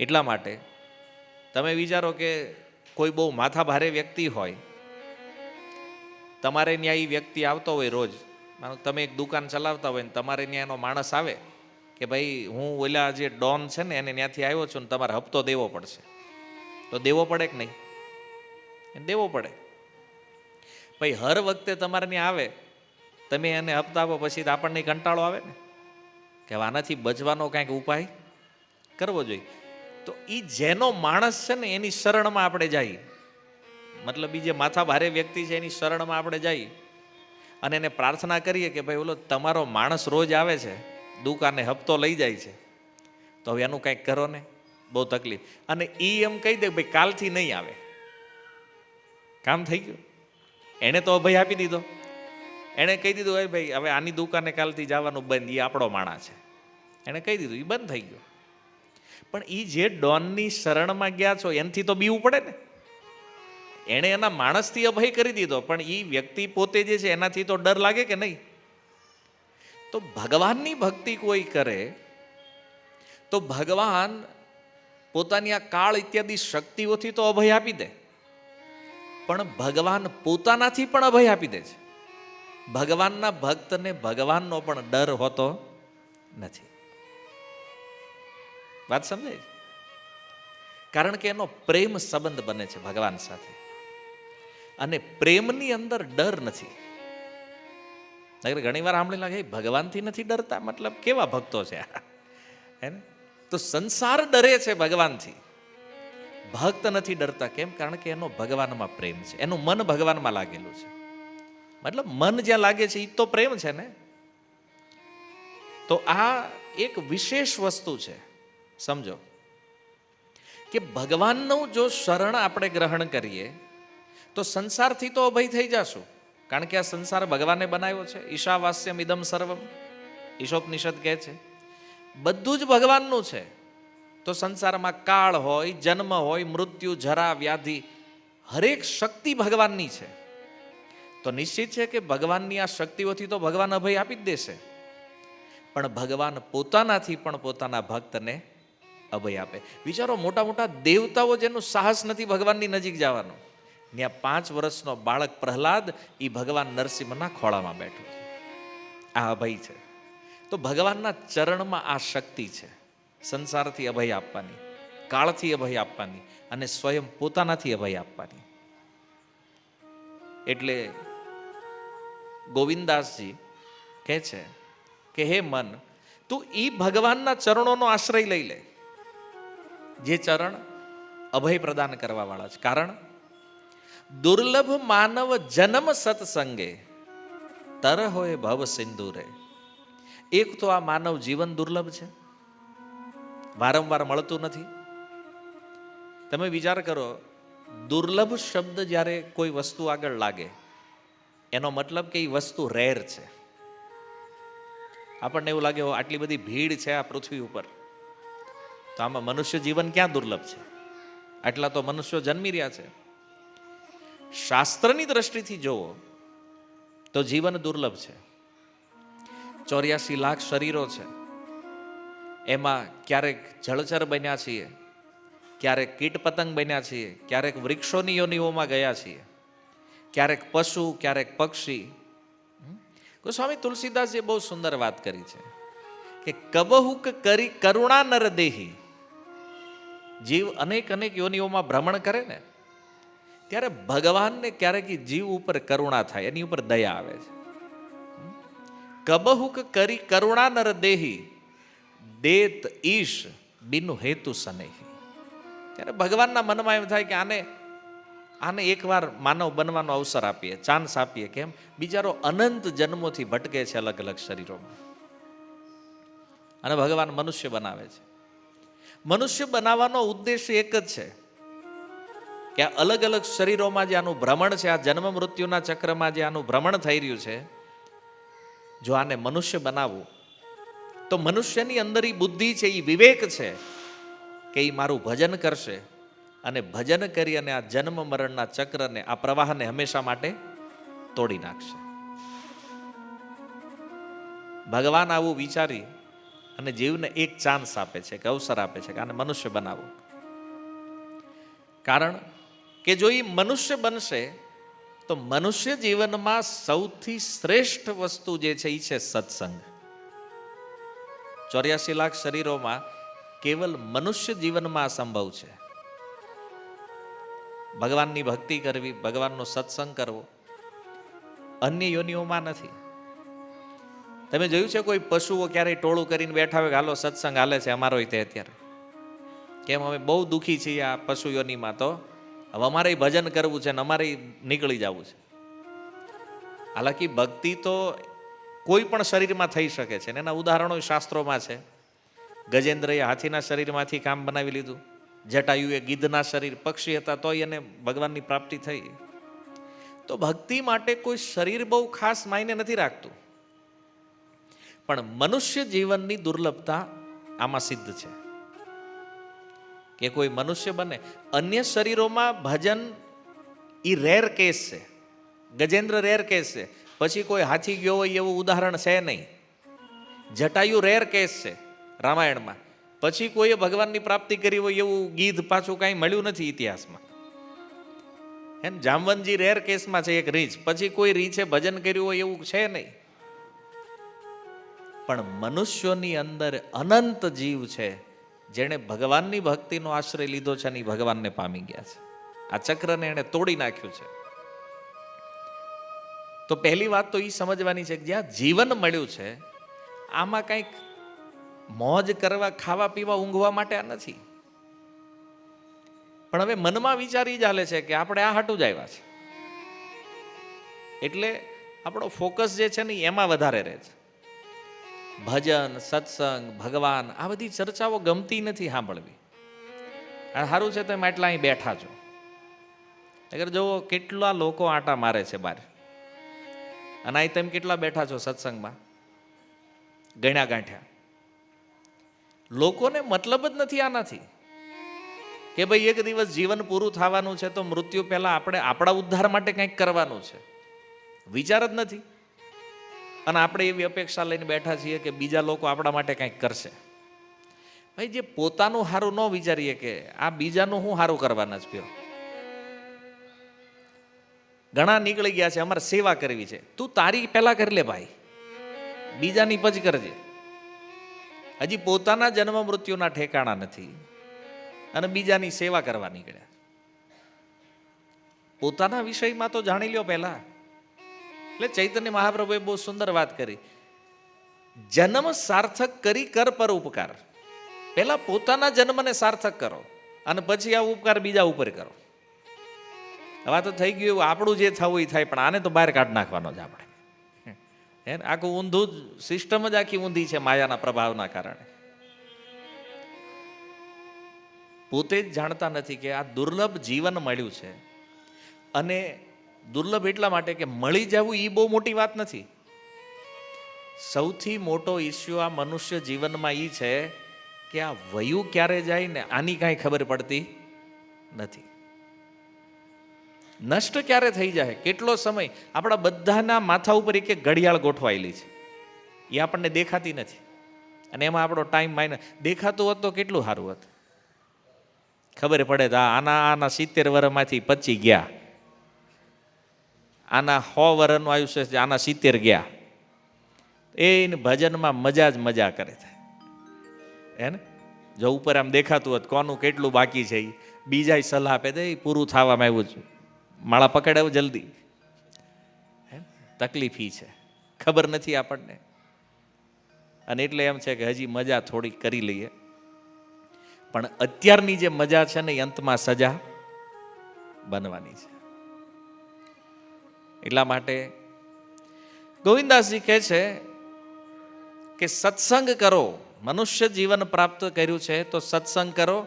એટલા માટે તમે વિચારો કે કોઈ બહુ માથા ભારે વ્યક્તિ હોય, તમારે ત્યાં એ વ્યક્તિ આવતો હોય રોજ, માનો તમે એક દુકાન ચલાવતા હોય ને તમારે ત્યાં એનો માણસ આવે કે ભાઈ હું ઓલા જે ડોન છે ને એને ત્યાંથી આવ્યો છું ને તમારે હપ્તો દેવો પડશે, તો દેવો પડે કે નહીં? દેવો પડે. ભાઈ હર વખતે તમારે ત્યાં આવે, તમે એને હપ્તા આપો, પછી આપણને કંટાળો આવે ને કે આનાથી બચવાનો કાંઈક ઉપાય કરવો જોઈએ. તો એ જેનો માણસ છે ને એની શરણમાં આપણે જઈએ, મતલબ એ જે માથા ભારે વ્યક્તિ છે એની શરણમાં આપણે જઈએ અને એને પ્રાર્થના કરીએ કે ભાઈ ઓલો તમારો માણસ રોજ આવે છે, દુકાને હપ્તો લઈ જાય છે, તો હવે એનું કંઈક કરો ને, બહુ તકલીફ. અને એ એમ કહી દે ભાઈ કાલથી નહીં આવે, કામ થઈ ગયું, એણે તો અભય આપી દીધો, એણે કહી દીધું હોય ભાઈ હવે આની દુકાને કાલથી જવાનું બંધ, એ આપણો માણા છે. એણે કહી દીધું, એ બંધ થઈ ગયો. પણ એ જે ડોનની શરણમાં ગયા છો એનાથી તો બીવું પડે ને. એણે એના માણસથી અભય કરી દીધો, પણ એ વ્યક્તિ પોતે જે છે એનાથી તો ડર લાગે કે નહીં? તો ભગવાનની ભક્તિ કોઈ કરે તો ભગવાન પોતાની આ કાળ ઇત્યાદિ શક્તિઓથી તો અભય આપી દે, પણ ભગવાન પોતાનાથી પણ અભય આપી દે છે. ભગવાનના ભક્તને ભગવાનનો પણ ડર હોતો નથી. વાત સમજાય છે? કારણ કે એનો પ્રેમ સંબંધ બને છે ભગવાન સાથે, અને પ્રેમની અંદર ડર નથી. ઘણી વાર સાંભળી લાગે ભગવાનથી નથી ડરતા, મતલબ કેવા ભક્તો છે હે ને? તો સંસાર ડરે છે ભગવાનથી, ભક્ત નથી ડરતા. કેમ? કારણ કે એનો ભગવાનમાં પ્રેમ છે, એનું મન ભગવાનમાં લાગેલું છે. મતલબ મન જ્યાં લાગે છે એ તો પ્રેમ છે ને. તો આ એક વિશેષ વસ્તુ છે. સમજો કે ભગવાનનું જો શરણ આપણે ગ્રહણ કરીએ તો સંસારથી તો અભય થઈ જશું. કારણ કે આ સંસાર ભગવાને બનાવ્યો છે. ઈશાવાસ્યમ ઇદમ સર્વમ, ઈશોપનિષદ કહે છે બધું જ ભગવાનનું છે. તો સંસારમાં કાળ હોય, જન્મ હોય, મૃત્યુ, જરા, વ્યાધિ, હરેક શક્તિ ભગવાનની છે. તો નિશ્ચિત છે કે ભગવાનની આ શક્તિઓથી તો ભગવાન અભય આપી જ દેશે, પણ ભગવાન પોતાનાથી પણ પોતાના ભક્તને અભય આપે. વિચારો, મોટા મોટા દેવતાઓ જેનું સાહસ નથી ભગવાનની નજીક જવાનું, ત્યાં 5 વર્ષનો બાળક પ્રહલાદ એ ભગવાન નરસિંહના ખોળામાં બેઠો છે. આ અભય છે. તો ભગવાનના ચરણમાં આ શક્તિ છે, સંસારથી અભય આપવાની, કાળથી અભય આપવાની, અને સ્વયં પોતાનાથી અભય આપવાની. એટલે ગોવિંદાસજી કહે છે કે હે મન, તું ઈ ભગવાનના ચરણોનો આશ્રય લઈ લે, જે ચરણ અભય પ્રદાન કરવા વાળા છે. કારણ દુર્લભ માનવ જન્મ સત્સંગે તર હોય ભવ સિંધુ રે. એક તો આ માનવ જીવન દુર્લભ છે, વારંવાર મળતું નથી. તમે વિચાર કરો, દુર્લભ શબ્દ જ્યારે કોઈ વસ્તુ આગળ લાગે એનો મતલબ કે એ વસ્તુ રેર છે. આપણને એવું લાગે આટલી બધી ભીડ છે આ પૃથ્વી ઉપર, તો આમાં મનુષ્ય જીવન ક્યાં દુર્લભ છે? આટલા તો મનુષ્યો જન્મી રહ્યા છે. શાસ્ત્રની દ્રષ્ટિથી જોવો તો જીવન દુર્લભ છે. 84 લાખ શરીરો છે, એમાં ક્યારેક જળચર બન્યા છીએ, ક્યારેક કીટ પતંગ બન્યા છીએ, ક્યારેક વૃક્ષોની યોનિઓમાં ગયા છીએ, ક્યારેક પશુ, ક્યારેક પક્ષી. સ્વામી તુલસીદાસજીએ બહુ સુંદર વાત કરી છે કે કબહુક કરી કરુણા નર દેહી. જીવ અનેક અનેક યોનિઓમાં ભ્રમણ કરે ને, ત્યારે ભગવાનને ક્યારેક જીવ ઉપર કરુણા થાય, એની ઉપર દયા આવે છે. કબહુક કરી કરુણા નર દેહી દેત ઈશ બિનુ હેતુ સનેહી. ત્યારે ભગવાનના મનમાં એમ થાય કે આને એકવાર માનવ બનવાનો અવસર આપીએ, ચાન્સ આપીએ. કેમ? બિચારો અનંત જન્મોથી ભટકે છે અલગ અલગ શરીરોમાં, અને ભગવાન મનુષ્ય બનાવે છે. મનુષ્ય બનાવવાનો ઉદ્દેશ્ય એક જ છે કે આ અલગ અલગ શરીરોમાં જે આનું ભ્રમણ છે, આ જન્મ મૃત્યુના ચક્રમાં જે આનું ભ્રમણ થઈ રહ્યું છે, જો આને મનુષ્ય બનાવવું તો મનુષ્યની અંદર એ બુદ્ધિ છે, એ વિવેક છે કે એ મારું ભજન કરશે, અને ભજન કરી અને આ જન્મ મરણના ચક્રને, આ પ્રવાહને હંમેશા માટે તોડી નાખશે. ભગવાન આવું વિચારી અને જીવને એક ચાન્સ આપે છે, કે અવસર આપે છે કે આને મનુષ્ય બનાવો. કારણ કે જો એ મનુષ્ય બનશે તો મનુષ્ય જીવનમાં સૌથી શ્રેષ્ઠ વસ્તુ જે છે એ છે સત્સંગ. 84 લાખ શરીરોમાં કેવલ મનુષ્ય જીવનમાં અસંભવ છે. ભગવાનની ભક્તિ કરવી, ભગવાનનો સત્સંગ કરવો અન્ય યોનિઓમાં નથી. તમે જોયું છે કોઈ પશુઓ ક્યારેય ટોળું કરીને બેઠા હોય, હાલો સત્સંગ હાલે છે અમારો તે અત્યારે, કેમ અમે બહુ દુઃખી છીએ આ પશુ યોનિમાં, તો હવે અમારે ભજન કરવું છે ને અમારે નીકળી જવું છે. હાલાકી ભક્તિ તો કોઈ પણ શરીરમાં થઈ શકે છે, એના ઉદાહરણો શાસ્ત્રોમાં છે. ગજેન્દ્રએ હાથીના શરીરમાંથી કામ બનાવી લીધું, જટાયુએ ગીધના શરીર, પક્ષી હતા તોય એને ભગવાનની પ્રાપ્તિ થઈ. તો તો ભક્તિ માટે કોઈ શરીર બહુ ખાસ માયને નથી રાખતું, પણ મનુષ્ય જીવનની દુર્લભતા આમાં સિદ્ધ છે કે કોઈ મનુષ્ય બને. અન્ય શરીરોમાં ભજન એ રેર કેસ છે, ગજેન્દ્ર રેર કેસ છે, પછી કોઈ હાથી ગયો હોય એવું ઉદાહરણ છે નહીં. જટાયુ રેર કેસ છે રામાયણમાં, પછી કોઈએ ભગવાનની પ્રાપ્તિ કરી હોય એવું ગીધ પાછું કાંઈ મળ્યું નથી ઇતિહાસમાં. એમ જામવંતજી રેર કેસમાં છે એક રીંછ, પછી કોઈ રીંછે ભજન કર્યું હોય એવું છે નહીં. પણ મનુષ્યોની અંદર અનંત જીવ છે જેણે ભગવાનની ભક્તિનો આશ્રય લીધો છે અને એ ભગવાનને પામી ગયા છે. આ ચક્રને એણે તોડી નાખ્યું છે. તો પહેલી વાત તો એ સમજવાની છે કે જ્યાં જીવન મળ્યું છે આમાં કંઈક મોજ કરવા, ખાવા પીવા, ઊંઘવા માટે આ નથી. પણ હવે મનમાં વિચાર ઈ ચાલે છે કે આપણે આ હાટું જ આવ્યા છે, એટલે આપણો ફોકસ જે છે ને એમાં વધારે રહે છે. ભજન, સત્સંગ, ભગવાન, આ બધી ચર્ચાઓ ગમતી નથી સાંભળવી. સારું છે તમે આટલા અહીં બેઠા છો, અગર જુઓ કેટલા લોકો આટા મારે છે બહાર, અને અહીં તમે કેટલા બેઠા છો સત્સંગમાં, ગણ્યા ગાંઠ્યા. લોકોને મતલબ જ નથી આનાથી કે ભાઈ એક દિવસ જીવન પૂરું થવાનું છે તો મૃત્યુ પહેલા આપણે આપણા ઉદ્ધાર માટે કંઈક કરવાનું છે. વિચાર જ નથી. અને આપણે એવી અપેક્ષા લઈને બેઠા છીએ કે બીજા લોકો આપણા માટે કંઈક કરશે. ભાઈ જે પોતાનું સારું ન વિચારીએ કે આ બીજાનું હું સારું કરવાના જ પયો. ઘણા નીકળી ગયા છે અમારે સેવા કરવી છે, તું તારી પહેલા કરી લે ભાઈ, બીજાની પછી કરજે. હજી પોતાના જન્મ મૃત્યુના ઠેકાણા નથી અને બીજાની સેવા કરવા નીકળ્યા. પોતાના વિષયમાં તો જાણી લ્યો પહેલા. એટલે ચૈતન્ય મહાપ્રભુએ બહુ સુંદર વાત કરી, જન્મ સાર્થક કરી કર પર ઉપકાર. પહેલા પોતાના જન્મને સાર્થક કરો અને પછી આ ઉપકાર બીજા ઉપર કરો. હવે તો થઈ ગયું આપણું જે થવું એ થાય, પણ આને તો બહાર કાઢી નાખવાનો જ આપણે. આખું ઊંધું સિસ્ટમ જ આખી ઊંધી છે માયાના પ્રભાવના કારણે. પોતે જ જાણતા નથી કે આ દુર્લભ જીવન મળ્યું છે, અને દુર્લભ એટલા માટે કે મળી જવું એ બહુ મોટી વાત નથી. સૌથી મોટો ઇસ્યુ આ મનુષ્ય જીવનમાં એ છે કે આ વયું ક્યારે જાય ને આની કાંઈ ખબર પડતી નથી. નષ્ટ ક્યારે થઈ જાય, કેટલો સમય. આપણા બધાના માથા ઉપર એક એક ઘડિયાળ ગોઠવાયેલી છે, એ આપણને દેખાતી નથી, અને એમાં આપણો ટાઈમ માઇનસ. દેખાતું હોત તો કેટલું સારું હોત, ખબર પડે તો આના 70 વર્ષમાંથી 25 ગયા, આના 100 વર્ષનું આયુષ્ય છે, આના 70 ગયા. એને ભજનમાં મજા જ મજા કરે છે. હે ને, જો ઉપર આમ દેખાતું હોત કોનું કેટલું બાકી છે, બીજા સલાહ આપે દે પૂરું થવામાં આવ્યું છે, માળા પકડાવ જલ્દી. તકલીફ ઈ છે, ખબર નથી આપણને. અને એટલે એમ છે કે હજી મજા થોડી કરી લઈએ, પણ અત્યારની જે મજા છે ને એ અંતમાં સજા બનવાની છે. એટલા માટે ગોવિંદાસજી કહે છે કે સત્સંગ કરો. મનુષ્ય જીવન પ્રાપ્ત કર્યું છે તો સત્સંગ કરો,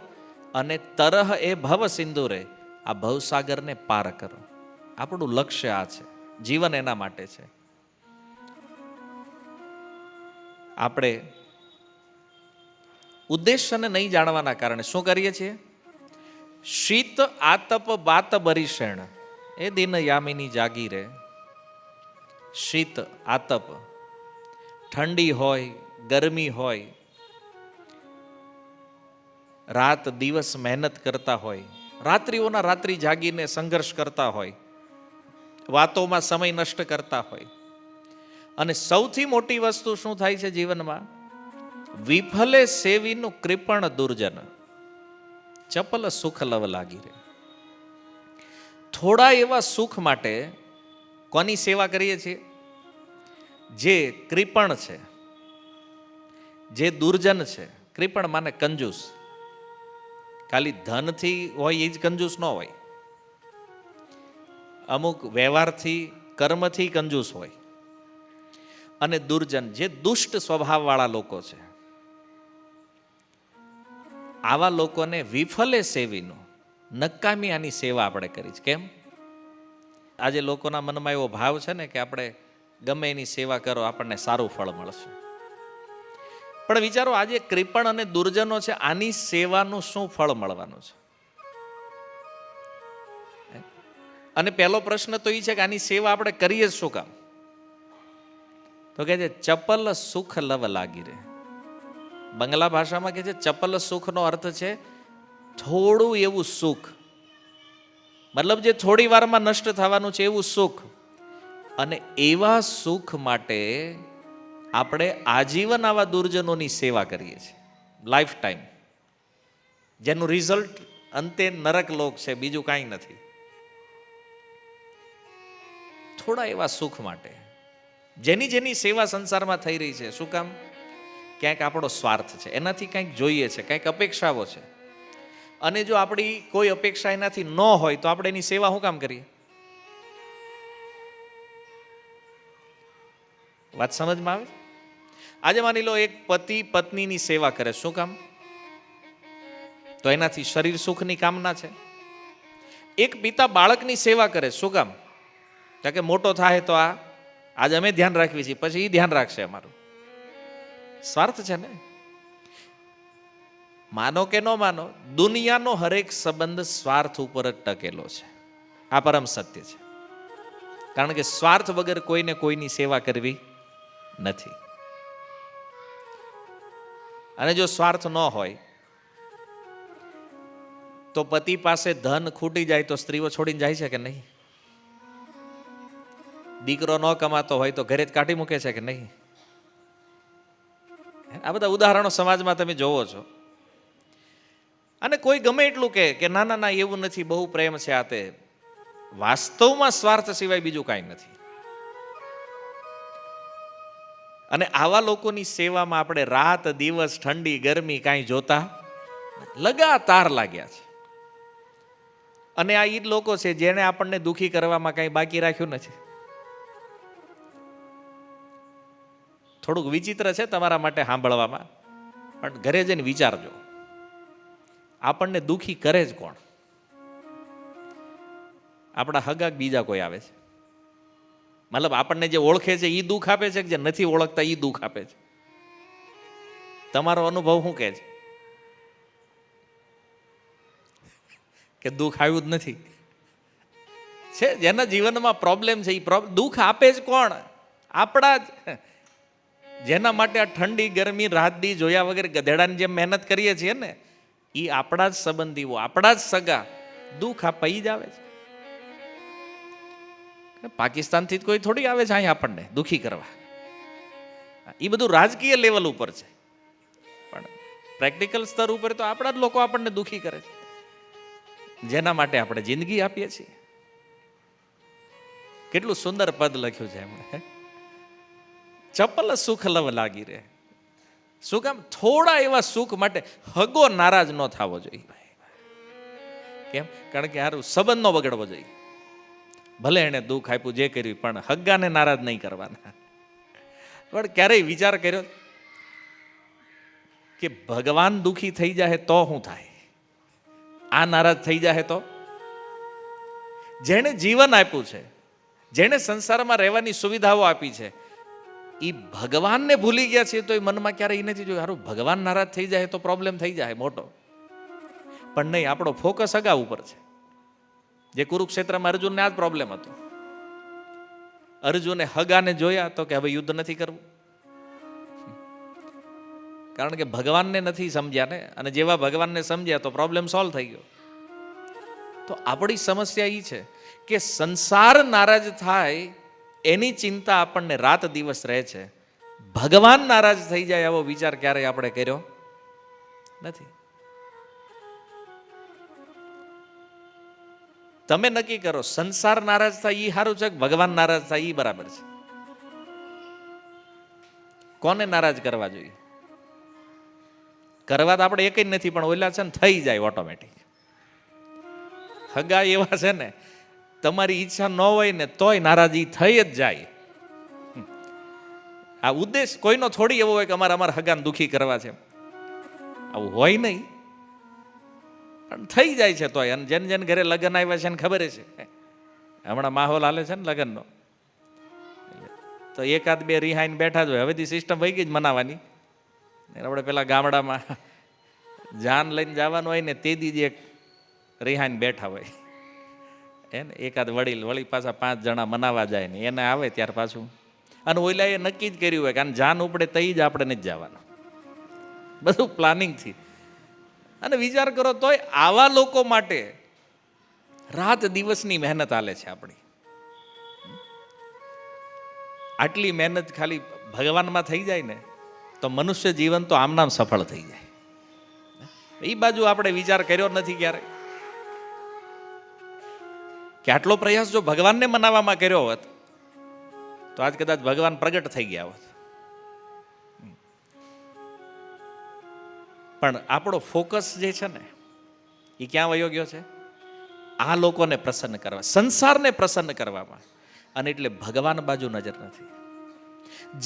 અને તરહ એ ભવ સિંધુ રે, આ ભવસાગરને પાર કરો. આપણું લક્ષ્ય આ છે, જીવન એના માટે છે. આપણે ઉદ્દેશ્યને નહીં જાણવાના કારણે શું કરીએ છીએ? શીત આતપ બાત બરીષણ એ દિન યામિની જાગી રે. શીત આતપ, ઠંડી હોય, ગરમી હોય, રાત દિવસ મહેનત કરતા હોય, રાત્રિઓના રાત્રિ જાગીને સંઘર્ષ કરતા હોય, વાતોમાં સમય નષ્ટ કરતા હોય, અને સૌથી મોટી વસ્તુ શું થાય છે જીવનમાં? વિફલે સેવીનું કૃપણ દુર્જન, ચપલ સુખ લવ લાગી રે. થોડા એવા સુખ માટે કોની સેવા કરીએ છીએ? જે કૃપણ છે, જે દુર્જન છે. કૃપણ માને કંજૂસ. ખાલી ધનથી હોય એ જ કંજૂસ ન હોય, અમુક વ્યવહારથી કર્મથી કંજૂસ હોય. અને દુર્જન જે દુષ્ટ સ્વભાવવાળા લોકો છે, આવા લોકોને વિફલે સેવીનું, નકામી આની સેવા આપણે કરી છે. કેમ? આજે લોકોના મનમાં એવો ભાવ છે ને કે આપણે ગમે એની સેવા કરો આપણને સારું ફળ મળશે. પણ વિચારો, આજે કૃપણ અને દુર્જનો છે, આની સેવાનું શું ફળ મળવાનું છે? અને પહેલો પ્રશ્ન તો એ છે કે આની સેવા આપણે કરીએ શું કામ? તો કે છે ચપલ સુખ લવ લાગી રે. બંગલા ભાષામાં કે છે ચપલ સુખનો અર્થ છે થોડું એવું સુખ, મતલબ જે થોડી વારમાં નષ્ટ થવાનું છે એવું સુખ. અને એવા સુખ માટે આપણે આજીવન આવા દુર્જનોની સેવા કરીએ છીએ, લાઈફ ટાઈમ, જેનું રિઝલ્ટ અંતે નરક લોક છે, બીજું કાંઈ નથી. થોડા એવા સુખ માટે જેની જેની સેવા સંસારમાં થઈ રહી છે, શું કામ? ક્યાંક આપણો સ્વાર્થ છે, એનાથી કંઈક જોઈએ છે, કંઈક અપેક્ષાઓ છે. અને જો આપણી કોઈ અપેક્ષા એનાથી ન હોય તો આપણે એની સેવા શું કામ કરીએ? વાત સમજમાં આવે? આજે માની લો એક પતિ પત્નીની સેવા કરે, શું કામ? તો એનાથી શરીર સુખની કામના છે. એક પિતા બાળકની સેવા કરે, શું કામ? કે મોટો થાય તો આજે અમે ધ્યાન રાખવી છીએ, પછી એ ધ્યાન રાખશે અમારું. સ્વાર્થ છે ને. માનો કે ન માનો, દુનિયાનો હરેક સંબંધ સ્વાર્થ ઉપર જ ટકેલો છે. આ પરમ સત્ય છે. કારણ કે સ્વાર્થ વગર કોઈને કોઈની સેવા કરવી નથી. અને જો સ્વાર્થ ન હોય તો પતિ પાસે ધન ખૂટી જાય તો સ્ત્રીઓ છોડીને જાય છે કે નહીં? દીકરો ન કમાતો હોય તો ઘરે જ કાઢી મૂકે છે કે નહીં? આ બધા ઉદાહરણો સમાજમાં તમે જોવો છો. અને કોઈ ગમે એટલું કે ના ના ના એવું નથી, બહુ પ્રેમ છે, આ તે વાસ્તવમાં સ્વાર્થ સિવાય બીજું કાંઈ નથી. અને આવા લોકોની સેવામાં આપણે રાત દિવસ ઠંડી ગરમી કાંઈ જોતા લગાતાર લાગ્યા છે. અને આ ઈ લોકો છે જેને આપણને દુખી કરવામાં કાંઈ બાકી રાખ્યું નથી. થોડુંક વિચિત્ર છે તમારા માટે સાંભળવામાં, પણ ઘરે જઈને વિચારજો, આપણને દુખી કરે જ કોણ? આપણા હગા બીજા કોઈ આવે છે? મતલબ આપણને જે ઓળખે છે એ દુઃખ આપે છે કે જે નથી ઓળખતા એ દુઃખ આપે છે? તમારો અનુભવ શું કહે છે? કે દુઃખ આવ્યું જ નથી. છે જેના જીવનમાં પ્રોબ્લેમ છે એ દુઃખ આપે જ કોણ? આપણા જ. જેના માટે આ ઠંડી ગરમી રાત દી જોયા વગર ગધેડાની જેમ મહેનત કરીએ છીએ ને, એ આપણા જ સંબંધીઓ, આપણા જ સગા દુઃખ આપી જ આવે છે. પાકિસ્તાનથી કોઈ થોડી આવે છે અહીંયા આપણને દુઃખી કરવા. એ બધું રાજકીય લેવલ ઉપર છે, પણ પ્રેક્ટિકલ સ્તર ઉપર તો આપણા જ લોકો આપણને દુઃખી કરે છે, જેના માટે આપણે જિંદગી આપીએ છીએ. કેટલું સુંદર પદ લખ્યું છે એમણે, ચપલ સુખ લવ લાગી રે. શું કામ? થોડા એવા સુખ માટે હગો નારાજ ન થવો જોઈએ. કેમ? કારણ કે હારું સંબંધ ન બગડવો જોઈએ. ભલે એને દુઃખ આપ્યું, જે કર્યું, પણ હગ્ગાને નારાજ નહીં કરવાના. પણ ક્યારેય વિચાર કર્યો કે ભગવાન દુઃખી થઈ જાય તો શું થાય? આ નારાજ થઈ જાય તો? જેણે જીવન આપ્યું છે, જેણે સંસારમાં રહેવાની સુવિધાઓ આપી છે, એ ભગવાનને ભૂલી ગયા છે. તો એ મનમાં ક્યારે એ નથી જોયું હારું ભગવાન નારાજ થઈ જાય તો પ્રોબ્લેમ થઈ જાય મોટો. પણ નહીં, આપણો ફોકસ હગા ઉપર છે. જે કુરુક્ષેત્રમાં અર્જુનને આ જ પ્રોબ્લેમ હતો. અર્જુને હગાને જોયા તો કે હવે યુદ્ધ નથી કરવું, કારણ કે ભગવાનને નથી સમજ્યા ને. અને જેવા ભગવાનને સમજ્યા તો પ્રોબ્લેમ સોલ્વ થઈ ગયો. તો આપણી સમસ્યા એ છે કે સંસાર નારાજ થાય એની ચિંતા આપણને રાત દિવસ રહે છે. ભગવાન નારાજ થઈ જાય એવો વિચાર ક્યારેય આપણે કર્યો નથી. તમે નક્કી કરો, સંસાર નારાજ થાય એ સારું છે કે ભગવાન નારાજ થાય એ બરાબર છે? કોને નારાજ કરવા જોઈએ? કરવા તો આપણે એક જ નથી, પણ ઓલા છે ને થઈ જાય ઓટોમેટિક. હગા એવા છે ને, તમારી ઈચ્છા ન હોય ને તોય નારાજી થઈ જ જાય. આ ઉદ્દેશ કોઈનો થોડી એવો હોય કે અમારા હગાને દુઃખી કરવા છે, આવું હોય નહીં. પણ થઈ જાય છે તોય. અને જેને જેને ઘરે લગ્ન આવ્યા છે એને ખબર છે હમણાં માહોલ હાલે છે ને લગ્નનો, તો એકાદ બે રિહાઈને બેઠા જ હોય. હવેથી સિસ્ટમ વહી ગઈ જ મનાવાની. આપણે પેલા ગામડામાં જાન લઈને જવાનું હોય ને તે દીજ એક રિહાઈને બેઠા હોય એને એકાદ વળી પાછા 5 જણા મનાવા જાય ને એને આવે ત્યાર પાછું. અને ઓલા એ નક્કી જ કર્યું હોય કે આને જાન ઉપડે તઈ જ આપણે નથી જવાનું, બધું પ્લાનિંગથી. અને વિચાર કરો તોય આવા લોકો માટે રાત દિવસની મહેનત હાલે છે આપણી. આટલી મહેનત ખાલી ભગવાનમાં થઈ જાય ને તો મનુષ્ય જીવન તો આમનામ સફળ થઈ જાય. એ બાજુ આપણે વિચાર કર્યો નથી ક્યારે કે આટલો પ્રયાસ જો ભગવાનને મનાવવામાં કર્યો હોત તો આજ કદાચ ભગવાન પ્રગટ થઈ ગયા હોત. પણ આપણો ફોકસ જે છે ને એ ક્યાં વયો ગયો છે? આ લોકોને પ્રસન્ન કરવા, સંસારને પ્રસન્ન કરવામાં. અને એટલે ભગવાન બાજુ નજર નથી.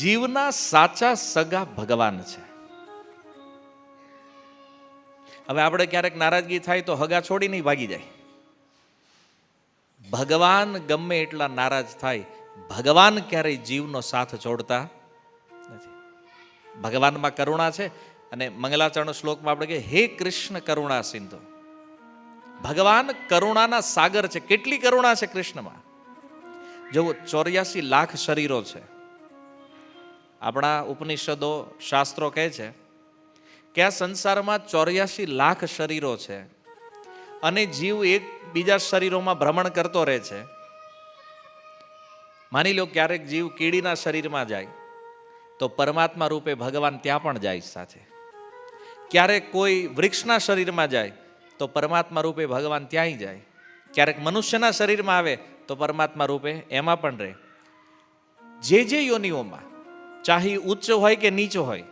જીવના સાચા સગા ભગવાન છે. હવે આપણે ક્યારેક નારાજગી થાય તો હગા છોડી નહીં ભાગી જાય. ભગવાન ગમે એટલા નારાજ થાય, ભગવાન ક્યારેય જીવનો સાથ છોડતા નથી. ભગવાનમાં કરુણા છે. અને મંગલાચરણ શ્લોકમાં આપણે કહીએ, હે કૃષ્ણ કરુણા સિંધુ. ભગવાન કરુણાના સાગર છે. કેટલી કરુણા છે કૃષ્ણમાં! જો 84 લાખ શરીરો છે. આપણા ઉપનિષદો શાસ્ત્રો કહે છે કે આ સંસારમાં 84 લાખ શરીરો છે અને જીવ એક બીજા શરીરોમાં ભ્રમણ કરતો રહે છે. માની લો ક્યારેક જીવ કીડીના શરીરમાં જાય તો પરમાત્મા રૂપે ભગવાન ત્યાં પણ જાય સાથે. ક્યારેક કોઈ વૃક્ષના શરીરમાં જાય તો પરમાત્મા રૂપે ભગવાન ત્યાંય જાય. ક્યારેક મનુષ્યના શરીરમાં આવે તો પરમાત્મા રૂપે એમાં પણ રહે. જે યોનિઓમાં, ચાહે ઉચ્ચ હોય કે નીચો હોય,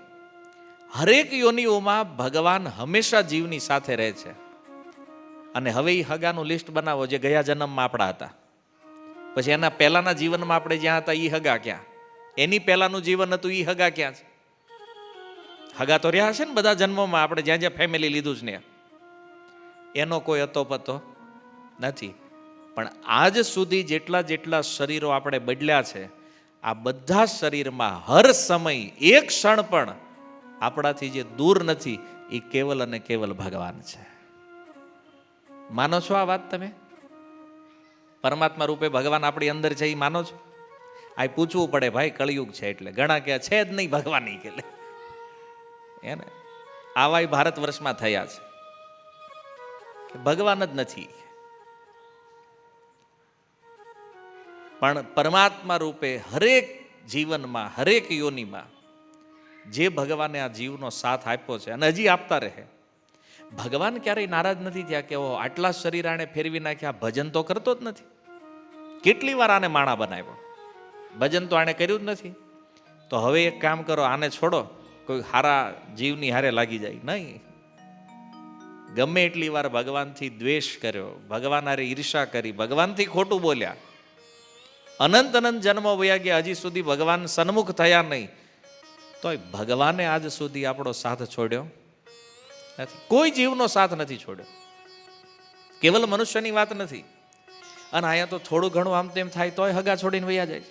હરેક યોનિઓમાં ભગવાન હંમેશા જીવની સાથે રહે છે. અને હવે એ હગાનું લિસ્ટ બનાવો જે ગયા જન્મમાં આપણા હતા, પછી એના પહેલાના જીવનમાં આપણે જ્યાં હતા એ હગા ક્યાં, એની પહેલાનું જીવન હતું એ હગા ક્યાં છે? હગા તો રહ્યા હશે ને બધા જન્મોમાં, આપણે જ્યાં જ્યાં ફેમિલી લીધું છે ને એનો કોઈ હતો પતો નથી. પણ આજ સુધી જેટલા જેટલા શરીરો આપણે બદલ્યા છે, આ બધા શરીરમાં હર સમય એક ક્ષણ પણ આપણાથી જે દૂર નથી એ કેવલ અને કેવલ ભગવાન છે. માનો છો આ વાત તમે? પરમાત્મા રૂપે ભગવાન આપણી અંદર છે એ માનો છો? આ પૂછવું પડે ભાઈ, કળિયુગ છે એટલે. ઘણા કે છે જ નહીં ભગવાન કે એને આવાય ભારત વર્ષમાં થયા છે કે ભગવાન જ નથી. પણ પરમાત્મા રૂપે હરેક જીવનમાં, હરેક યોનિમાં જે ભગવાને આ જીવનો સાથ આપ્યો છે અને હજી આપતા રહે. ભગવાન ક્યારેય નારાજ નથી થયા કે આટલા શરીર આને ફેરવી નાખ્યા, ભજન તો કરતો જ નથી. કેટલી વાર આને માણા બનાવ્યો, ભજન તો આને કર્યું જ નથી. તો હવે એક કામ કરો, આને છોડો, કોઈ હારા જીવની હારે લાગી જાય. નહીં, ગમે એટલી વાર ભગવાનથી દ્વેષ કર્યો, ભગવાન હારે ઈર્ષા કરી, ભગવાનથી ખોટું બોલ્યા, અનંત અનંત જન્મો વયા ગયા, હજી સુધી ભગવાન સન્મુખ થયા નહીં, તોય ભગવાને આજ સુધી આપણો સાથ છોડ્યો નથી. કોઈ જીવનો સાથ નથી છોડ્યો. કેવલ મનુષ્યની વાત નથી. અને અહીંયા તો થોડું ઘણું આમ તેમ થાય તોય હગા છોડીને વયા જાય.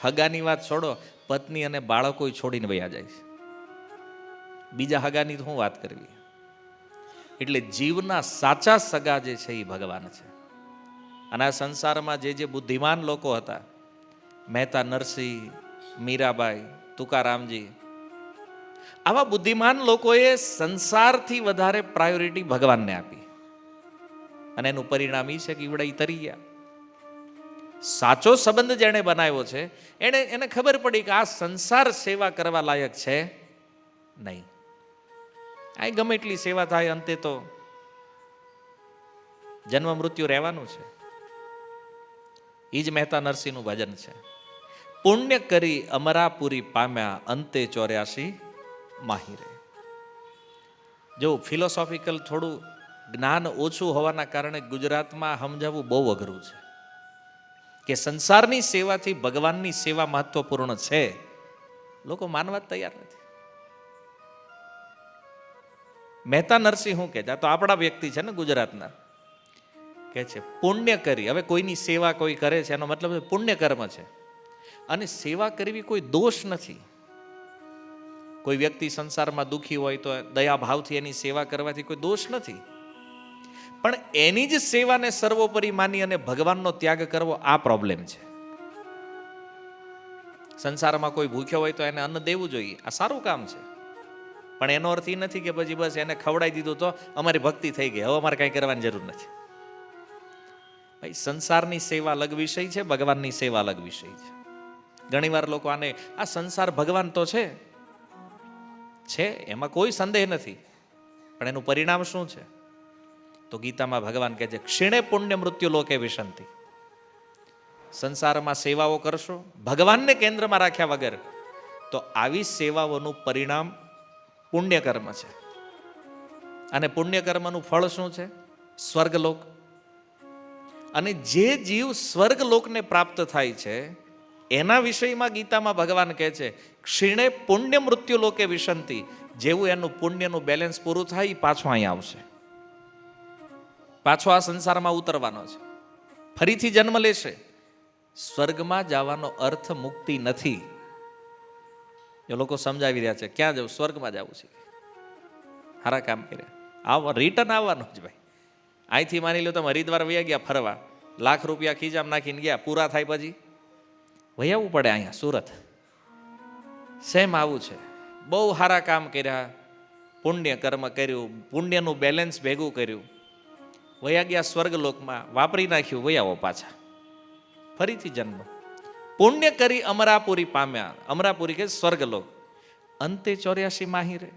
હગાની વાત છોડો, પત્ની અને બાળકો છોડીને વયા જાય. બીજા હગાની તો હું વાત કરવી. એટલે જીવના સાચા સગા જે છે એ ભગવાન છે. અને આ સંસારમાં જે બુદ્ધિમાન લોકો હતા, મહેતા નરસિંહ, મીરાબાઈ, તુકારામજી, આવા બુદ્ધિમાન લોકોએ સંસારથી વધારે પ્રાયોરિટી ભગવાનને આપી. અને એનું પરિણામ એ છે કે ઈવડા તરી ગયા. સાચો સંબંધ જેણે બનાવ્યો છે એને ખબર પડી કે આ સંસાર સેવા કરવા લાયક છે નહીં. આ ગમે એટલી સેવા થાય, અંતે તો જન્મ મૃત્યુ રહેવાનું છે. એ જ મહેતા નરસિંહનું ભજન છે. પુણ્ય કરી અમરાપુરી પામ્યા, અંતે 84 માહિરે. જો ફિલોસોફિકલ થોડું જ્ઞાન ઓછું હોવાના કારણે ગુજરાતમાં સમજાવવું બહુ અઘરું છે કે સંસારની સેવાથી ભગવાનની સેવા મહત્વપૂર્ણ છે. લોકો માનવા તૈયાર નથી. મહેતા નરસિંહ શું કહેતા, તો આપણા વ્યક્તિ છે ને ગુજરાતના, કે છે પુણ્ય કરી. હવે કોઈની સેવા કોઈ કરે છે એનો મતલબ પુણ્ય કર્મ છે. અને સેવા કરવી કોઈ દોષ નથી. કોઈ વ્યક્તિ સંસારમાં દુઃખી હોય તો દયા ભાવથી એની સેવા કરવાથી કોઈ દોષ નથી. પણ એની જ સેવાને સર્વોપરી માની અને ભગવાનનો ત્યાગ કરવો, આ પ્રોબ્લેમ છે. સંસારમાં કોઈ ભૂખ્યો હોય તો એને અન્ન દેવું જોઈએ, આ સારું કામ છે. પણ એનો અર્થ એ નથી કે પછી બસ એને ખવડાવી દીધું તો અમારી ભક્તિ થઈ ગઈ, હવે અમારે કાંઈ કરવાની જરૂર નથી. ભાઈ, સંસારની સેવા અલગ વિષય છે, ભગવાનની સેવા અલગ વિષય છે. ઘણીવાર લોકો આને આ સંસાર ભગવાન તો છે, એમાં કોઈ સંદેહ નથી, પણ એનું પરિણામ શું છે? તો ગીતામાં ભગવાન કહે છે ક્ષીણે પુણ્ય મૃત્યુ લોકે વિશંતિ. સંસારમાં સેવાઓ કરશો ભગવાનને કેન્દ્રમાં રાખ્યા વગર, તો આવી સેવાઓનું પરિણામ પુણ્યકર્મ છે. અને પુણ્યકર્મનું ફળ શું છે? સ્વર્ગલોક. અને જે જીવ સ્વર્ગલોકને પ્રાપ્ત થાય છે એના વિષયમાં ગીતામાં ભગવાન કહે છે ક્ષીણે પુણ્ય મૃત્યુ લોકે વિશંતિ. જેવું એનું પુણ્યનું બેલેન્સ પૂરું થાય, પાછો અહીંયા આવશે, પાછો આ સંસારમાં ઉતરવાનો છે, ફરીથી જન્મ લેશે. સ્વર્ગમાં જવાનો અર્થ મુક્તિ નથી. એ લોકો સમજાવી રહ્યા છે ક્યાં જવું? સ્વર્ગમાં જવું છે. સારા કામ કર્યા, રિટર્ન આવવાનું જ ભાઈ. અહીંથી માની લો તમે હરિદ્વાર વયા ગયા ફરવા, લાખ રૂપિયા ખીજામ નાખીને ગયા, પૂરા થાય પછી વહી આવવું પડે અહીંયા સુરત. સેમ આવું છે. બહુ સારા કામ કર્યા, પુણ્ય કર્મ કર્યું, પુણ્યનું બેલેન્સ ભેગું કર્યું, વયા ગયા સ્વર્ગલોકમાં, વાપરી નાખ્યું, વહી આવો પાછા, ફરીથી જન્મ. પુણ્ય કરી અમરાપુરી પામ્યા. અમરાપુરી કે સ્વર્ગલોક. અંતે 84 માહિરે.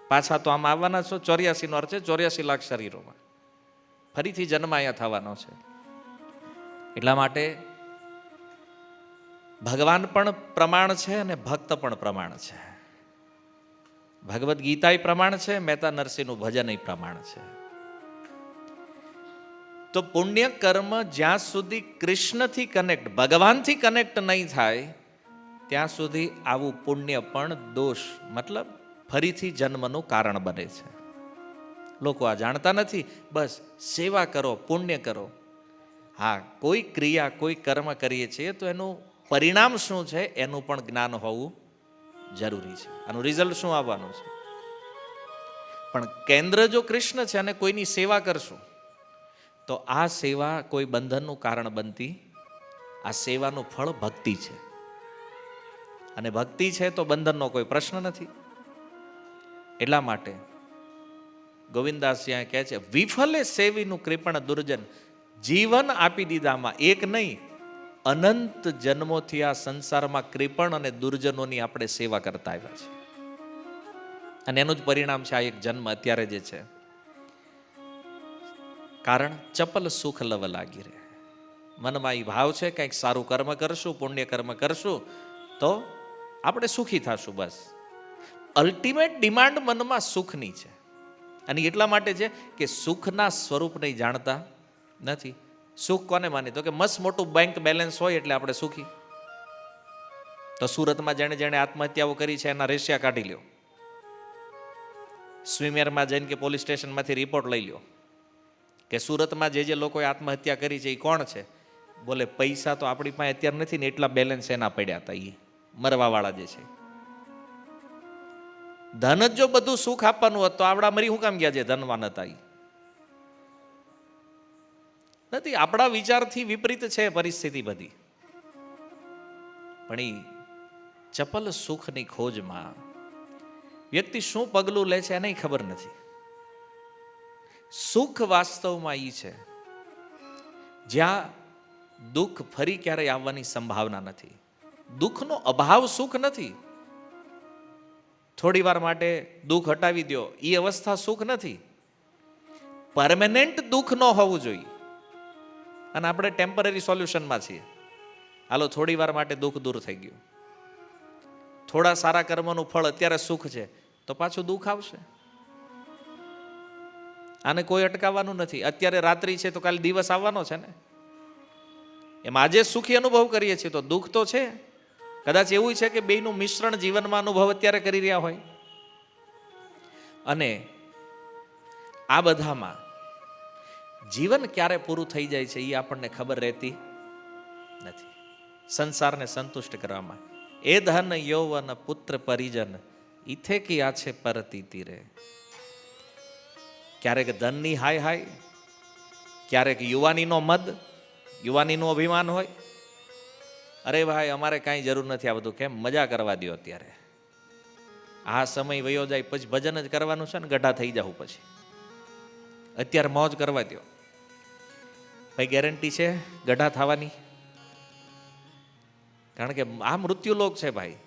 પાછા તો આમ આવવાના છો. 84 નો અર્થ છે 84 લાખ શરીરોમાં, ફરીથી જન્મ અહીંયા થવાનો છે. એટલા માટે ભગવાન પણ પ્રમાણ છે અને ભક્ત પણ પ્રમાણ છે. ભગવદ્ ગીતા પ્રમાણ છે, મહેતા નરસિંહનું ભજન પ્રમાણ છે. તો પુણ્ય કર્મ જ્યાં સુધી કૃષ્ણથી કનેક્ટ, ભગવાનથી કનેક્ટ નહીં થાય ત્યાં સુધી આવું પુણ્ય પણ દોષ, મતલબ ફરીથી જન્મનું કારણ બને છે. લોકો આ જાણતા નથી. બસ સેવા કરો, પુણ્ય કરો. હા, કોઈ ક્રિયા, કોઈ કર્મ કરીએ છીએ તો એનું પરિણામ શું છે એનું પણ જ્ઞાન હોવું જરૂરી છે. આનું રિઝલ્ટ શું આવવાનું છે. પણ કેન્દ્ર જો કૃષ્ણ છે અને કોઈની સેવા કરશું તો આ સેવા કોઈ બંધનનું કારણ બનતી. આ સેવાનું ફળ ભક્તિ છે, અને ભક્તિ છે તો બંધનનો કોઈ પ્રશ્ન નથી. એટલા માટે ગોવિંદાસ કહે છે વિફલે સેવીનું કૃપણ દુર્જન. જીવન આપી દીધામાં, એક નહીં અનંત જન્મોથી આ સંસારમાં કૃપણ અને દુર્જનોની આપણે સેવા કરતા આવ્યા છે. અને એનું જ પરિણામ છે આ એક જન્મ અત્યારે જે છે. કારણ ચપલ સુખ લવ લાગી રહે. મનમાં એ ભાવ છે કંઈક સારું કર્મ કરશું, પુણ્ય કર્મ કરશું તો આપણે સુખી થશું. બસ અલ્ટિમેટ ડિમાન્ડ મનમાં સુખની છે. અને એટલા માટે છે કે સુખના સ્વરૂપને જાણતા નથી. સુખ કોને માની? તો કે મસ્ત મોટું બેંક બેલેન્સ હોય એટલે આપણે સુખી. તો સુરતમાં જેણે જેણે આત્મહત્યાઓ કરી છે એના રેશિયા કાઢી લ્યો. સ્વિમેરમાં જઈને કે પોલીસ સ્ટેશનમાંથી રિપોર્ટ લઈ લ્યો કે સુરતમાં જે લોકોએ આત્મહત્યા કરી છે એ કોણ છે. બોલે પૈસા તો આપણી પાસે અત્યારે નથી ને, એટલા બેલેન્સ એના પડ્યા હતા, એ મરવાવાળા જે છે. ધન જ જો બધું સુખ આપવાનું હતું તો આવડા મરી શું કામ ગયા છે ધનવાન હતા? એ નથી. આપણા વિચારથી વિપરીત છે પરિસ્થિતિ બધી. પણ એ ચપલ સુખની ખોજમાં વ્યક્તિ શું પગલું લે છે એને ખબર નથી. સુખ વાસ્તવમાં એ છે જ્યાં દુઃખ ફરી ક્યારેય આવવાની સંભાવના નથી. દુઃખનો અભાવ સુખ નથી. થોડી વાર માટે દુઃખ હટાવી દો, એ અવસ્થા સુખ નથી. પરમેનન્ટ દુઃખ ન હોવું જોઈએ. અને આપણે ટેમ્પરરી સોલ્યુશનમાં છીએ. હાલો થોડી વાર માટે દુઃખ દૂર થઈ ગયું, થોડા સારા કર્મનું ફળ અત્યારે સુખ છે, તો પાછું દુઃખ આવશે. આને કોઈ અટકાવવાનું નથી. અત્યારે રાત્રિ છે તો કાલે દિવસ આવવાનો છે ને. એમાં આજે સુખી અનુભવ કરીએ છીએ તો દુઃખ તો છે. કદાચ એવું છે કે બેયનું મિશ્રણ જીવનમાં અનુભવ અત્યારે કરી રહ્યા હોય. અને આ બધામાં જીવન ક્યારે પૂરું થઈ જાય છે એ આપણને ખબર રહેતી નથી. સંસારને સંતુષ્ટ કરવામાં એ ધન યૌવન પુત્ર પરિજન ઇથે કી આ છે પરતી તીરે. ક્યારેક ધનની હાય હાય, ક્યારેક યુવાનીનો મદ, યુવાનીનું અભિમાન હોય. અરે ભાઈ અમારે કાંઈ જરૂર નથી આ બધું, કેમ મજા કરવા દો અત્યારે, આ સમય વયો જાય પછી ભજન જ કરવાનું છે ને, ગઢા થઈ જાવ પછી, અત્યારે મોજ કરવા દો. ભાઈ ગેરંટી છે ગઢા થવાની? કારણ કે આ મૃત્યુલોક છે ભાઈ.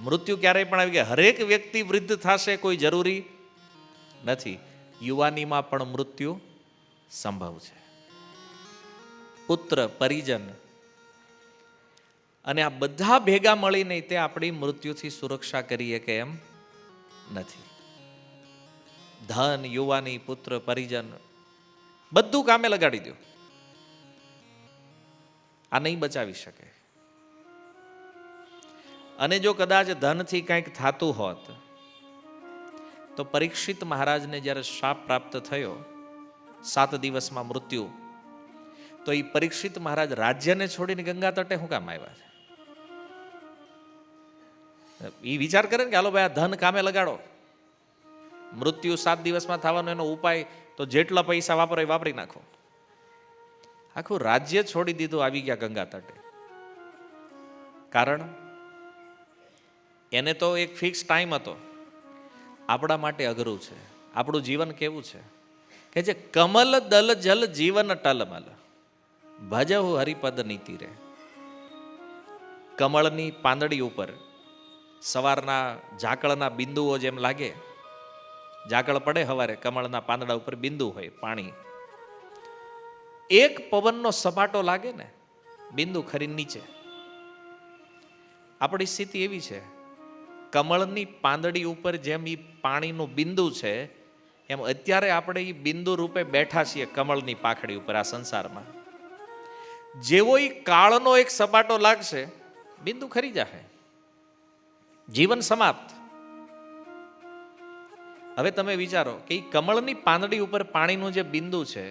મૃત્યુ ક્યારેય પણ આવી ગયા. હરેક વ્યક્તિ વૃદ્ધ થશે કોઈ જરૂરી નથી. યુવાનીમાં પણ મૃત્યુ સંભવ છે. પુત્ર પરિજન અને આ બધા ભેગા મળીને તે આપણી મૃત્યુથી સુરક્ષા કરીએ કે એમ નથી. ધન, યુવાની, પુત્ર, પરિજન બધું કામે લગાડી દો, આ નહીં બચાવી શકે. અને જો કદાચ ધનથી કંઈક થતું હોત તો પરીક્ષિત મહારાજને જ્યારે શાપ પ્રાપ્ત થયો 7 દિવસમાં મૃત્યુ, તો એ પરીક્ષિત મહારાજ રાજ્યને છોડીને ગંગા તટે શું કામ આવ્યા છે? એ વિચાર કરે ને કે હાલો ભાઈ આ ધન કામે લગાડો, મૃત્યુ 7 દિવસમાં થવાનો એનો ઉપાય તો જેટલા પૈસા વાપરો એ વાપરી નાખો. આખું રાજ્ય છોડી દીધું, આવી ગયા ગંગા તટે. કારણ એને તો એક ફિક્સ ટાઈમ હતો. આપણા માટે અઘરું છે. આપણું જીવન કેવું છે કે જે કમલ દલ જલ જીવન ટલમલ ભજહુ હરિપદ નીતિ રે. કમળની પાંદડી ઉપર સવારના ઝાકળના બિંદુઓ જેમ લાગે, ઝાકળ પડે હવારે, કમળના પાંદડા ઉપર બિંદુ હોય પાણી, એક પવનનો સપાટો લાગે ને બિંદુ ખરી નીચે. આપણી સ્થિતિ એવી છે, કમળની પાંદડી ઉપર જેમ એ પાણીનું બિંદુ છે એમ અત્યારે આપણે એ બિંદુ રૂપે બેઠા છીએ કમળની પાખડી ઉપર આ સંસારમાં. જેવો એ કાળનો એક સપાટો લાગશે બિંદુ ખરી જશે, જીવન સમાપ્ત. હવે તમે વિચારો કે એ કમળની પાંદડી ઉપર પાણીનું જે બિંદુ છે,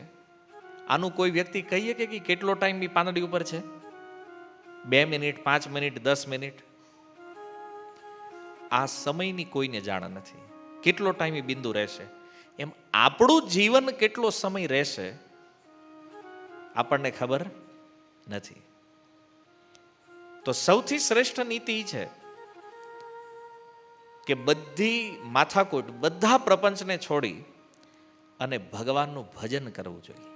આનું કોઈ વ્યક્તિ કહીએ કે કેટલો ટાઈમ એ પાંદડી ઉપર છે? 2 મિનિટ, 5 મિનિટ, 10 મિનિટ? આ સમયની કોઈને જાણ નથી કેટલો ટાઈમ એ બિંદુ રહેશે. એમ આપણું જીવન કેટલો સમય રહેશે આપણને ખબર નથી. તો સૌથી શ્રેષ્ઠ નીતિ છે કે બધી માથાકૂટ, બધા પ્રપંચને છોડી અને ભગવાનનું ભજન કરવું જોઈએ.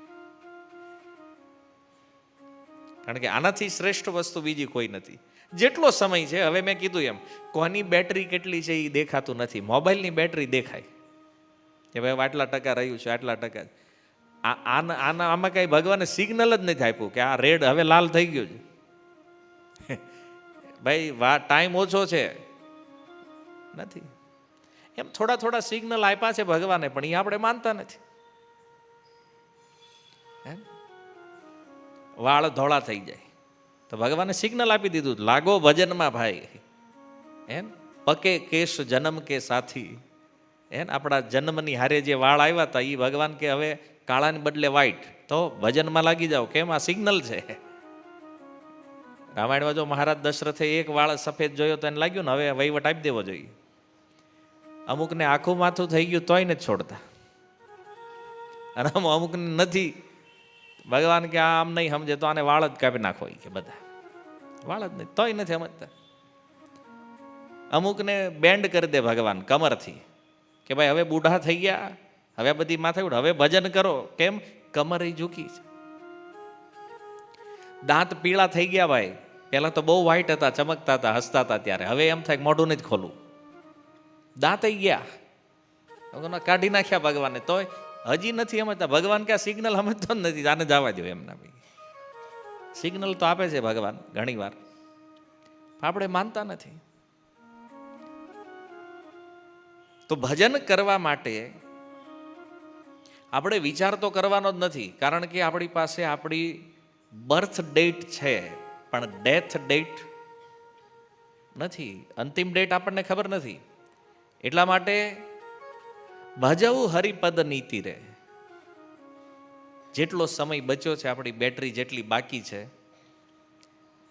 કારણ કે આનાથી શ્રેષ્ઠ વસ્તુ બીજી કોઈ નથી. જેટલો સમય છે, હવે મેં કીધું એમ, કોની બેટરી કેટલી છે એ દેખાતું નથી, મોબાઈલની બેટરી દેખાય કે ભાઈ આટલા ટકા રહ્યું છે, આટલા ટકા. આમાં કઈ ભગવાને સિગ્નલ જ નથી આપ્યું કે આ રેડ હવે લાલ થઈ ગયું છે ભાઈ ટાઈમ ઓછો છે, નથી. એમ થોડા થોડા સિગ્નલ આપ્યા છે ભગવાને, પણ એ આપણે માનતા નથી. વાળ ધોળા થઈ જાય તો ભગવાને સિગ્નલ આપી દીધું, લાગો ભજનમાં ભાઈ. એમ પકે કેશ જન્મ કે સાથી, એમ આપણા જન્મની હારે જે વાળ આવ્યા હતા એ ભગવાન કે હવે કાળાને બદલે વ્હાઈટ, તો ભજનમાં લાગી જાઓ. કેમ? આ સિગ્નલ છે. રામાયણમાં જો મહારાજ દશરથે એક વાળ સફેદ જોયો તો એને લાગ્યું ને હવે વહીવટ આપી દેવો જોઈએ. અમુકને આખું માથું થઈ ગયું તોય નથી છોડતા, અને અમુકને નથી. ભગવાન કે આમ નહીં સમજે તો આને વાળ જ કાપી નાખો, કે બધા વાળ જ નહીં તોય નથી સમજતા. અમુકને બેન્ડ કરી દે ભગવાન કમરથી કે ભાઈ હવે બુઢા થઈ ગયા, હવે બધી માથે ઉઠ, હવે ભજન કરો. કેમ? કમર એ ઝૂકી છે. દાંત પીળા થઈ ગયા ભાઈ, પહેલા તો બહુ વ્હાઈટ હતા, ચમકતા હતા, હસતા હતા, ત્યારે હવે એમ થાય મોઢું નથી ખોલવું, દાંત ગયા, કાઢી નાખ્યા ભગવાને, તોય હજી નથી સમજતા. ભગવાન કે આ સિગ્નલ સમજતો જ નથી, આને જવા દો એમના. ભાઈ સિગ્નલ તો આપે છે ભગવાન ઘણી વાર, આપણે માનતા નથી. તો ભજન કરવા માટે આપણે વિચાર તો કરવાનો જ નથી, કારણ કે આપણી પાસે આપણી બર્થ ડેટ છે પણ ડેથ ડેટ નથી, અંતિમ ડેટ આપણને ખબર નથી. એટલા માટે ભજવું હરિપદ નીતિ રે. જેટલો સમય બચ્યો છે, આપણી બેટરી જેટલી બાકી છે,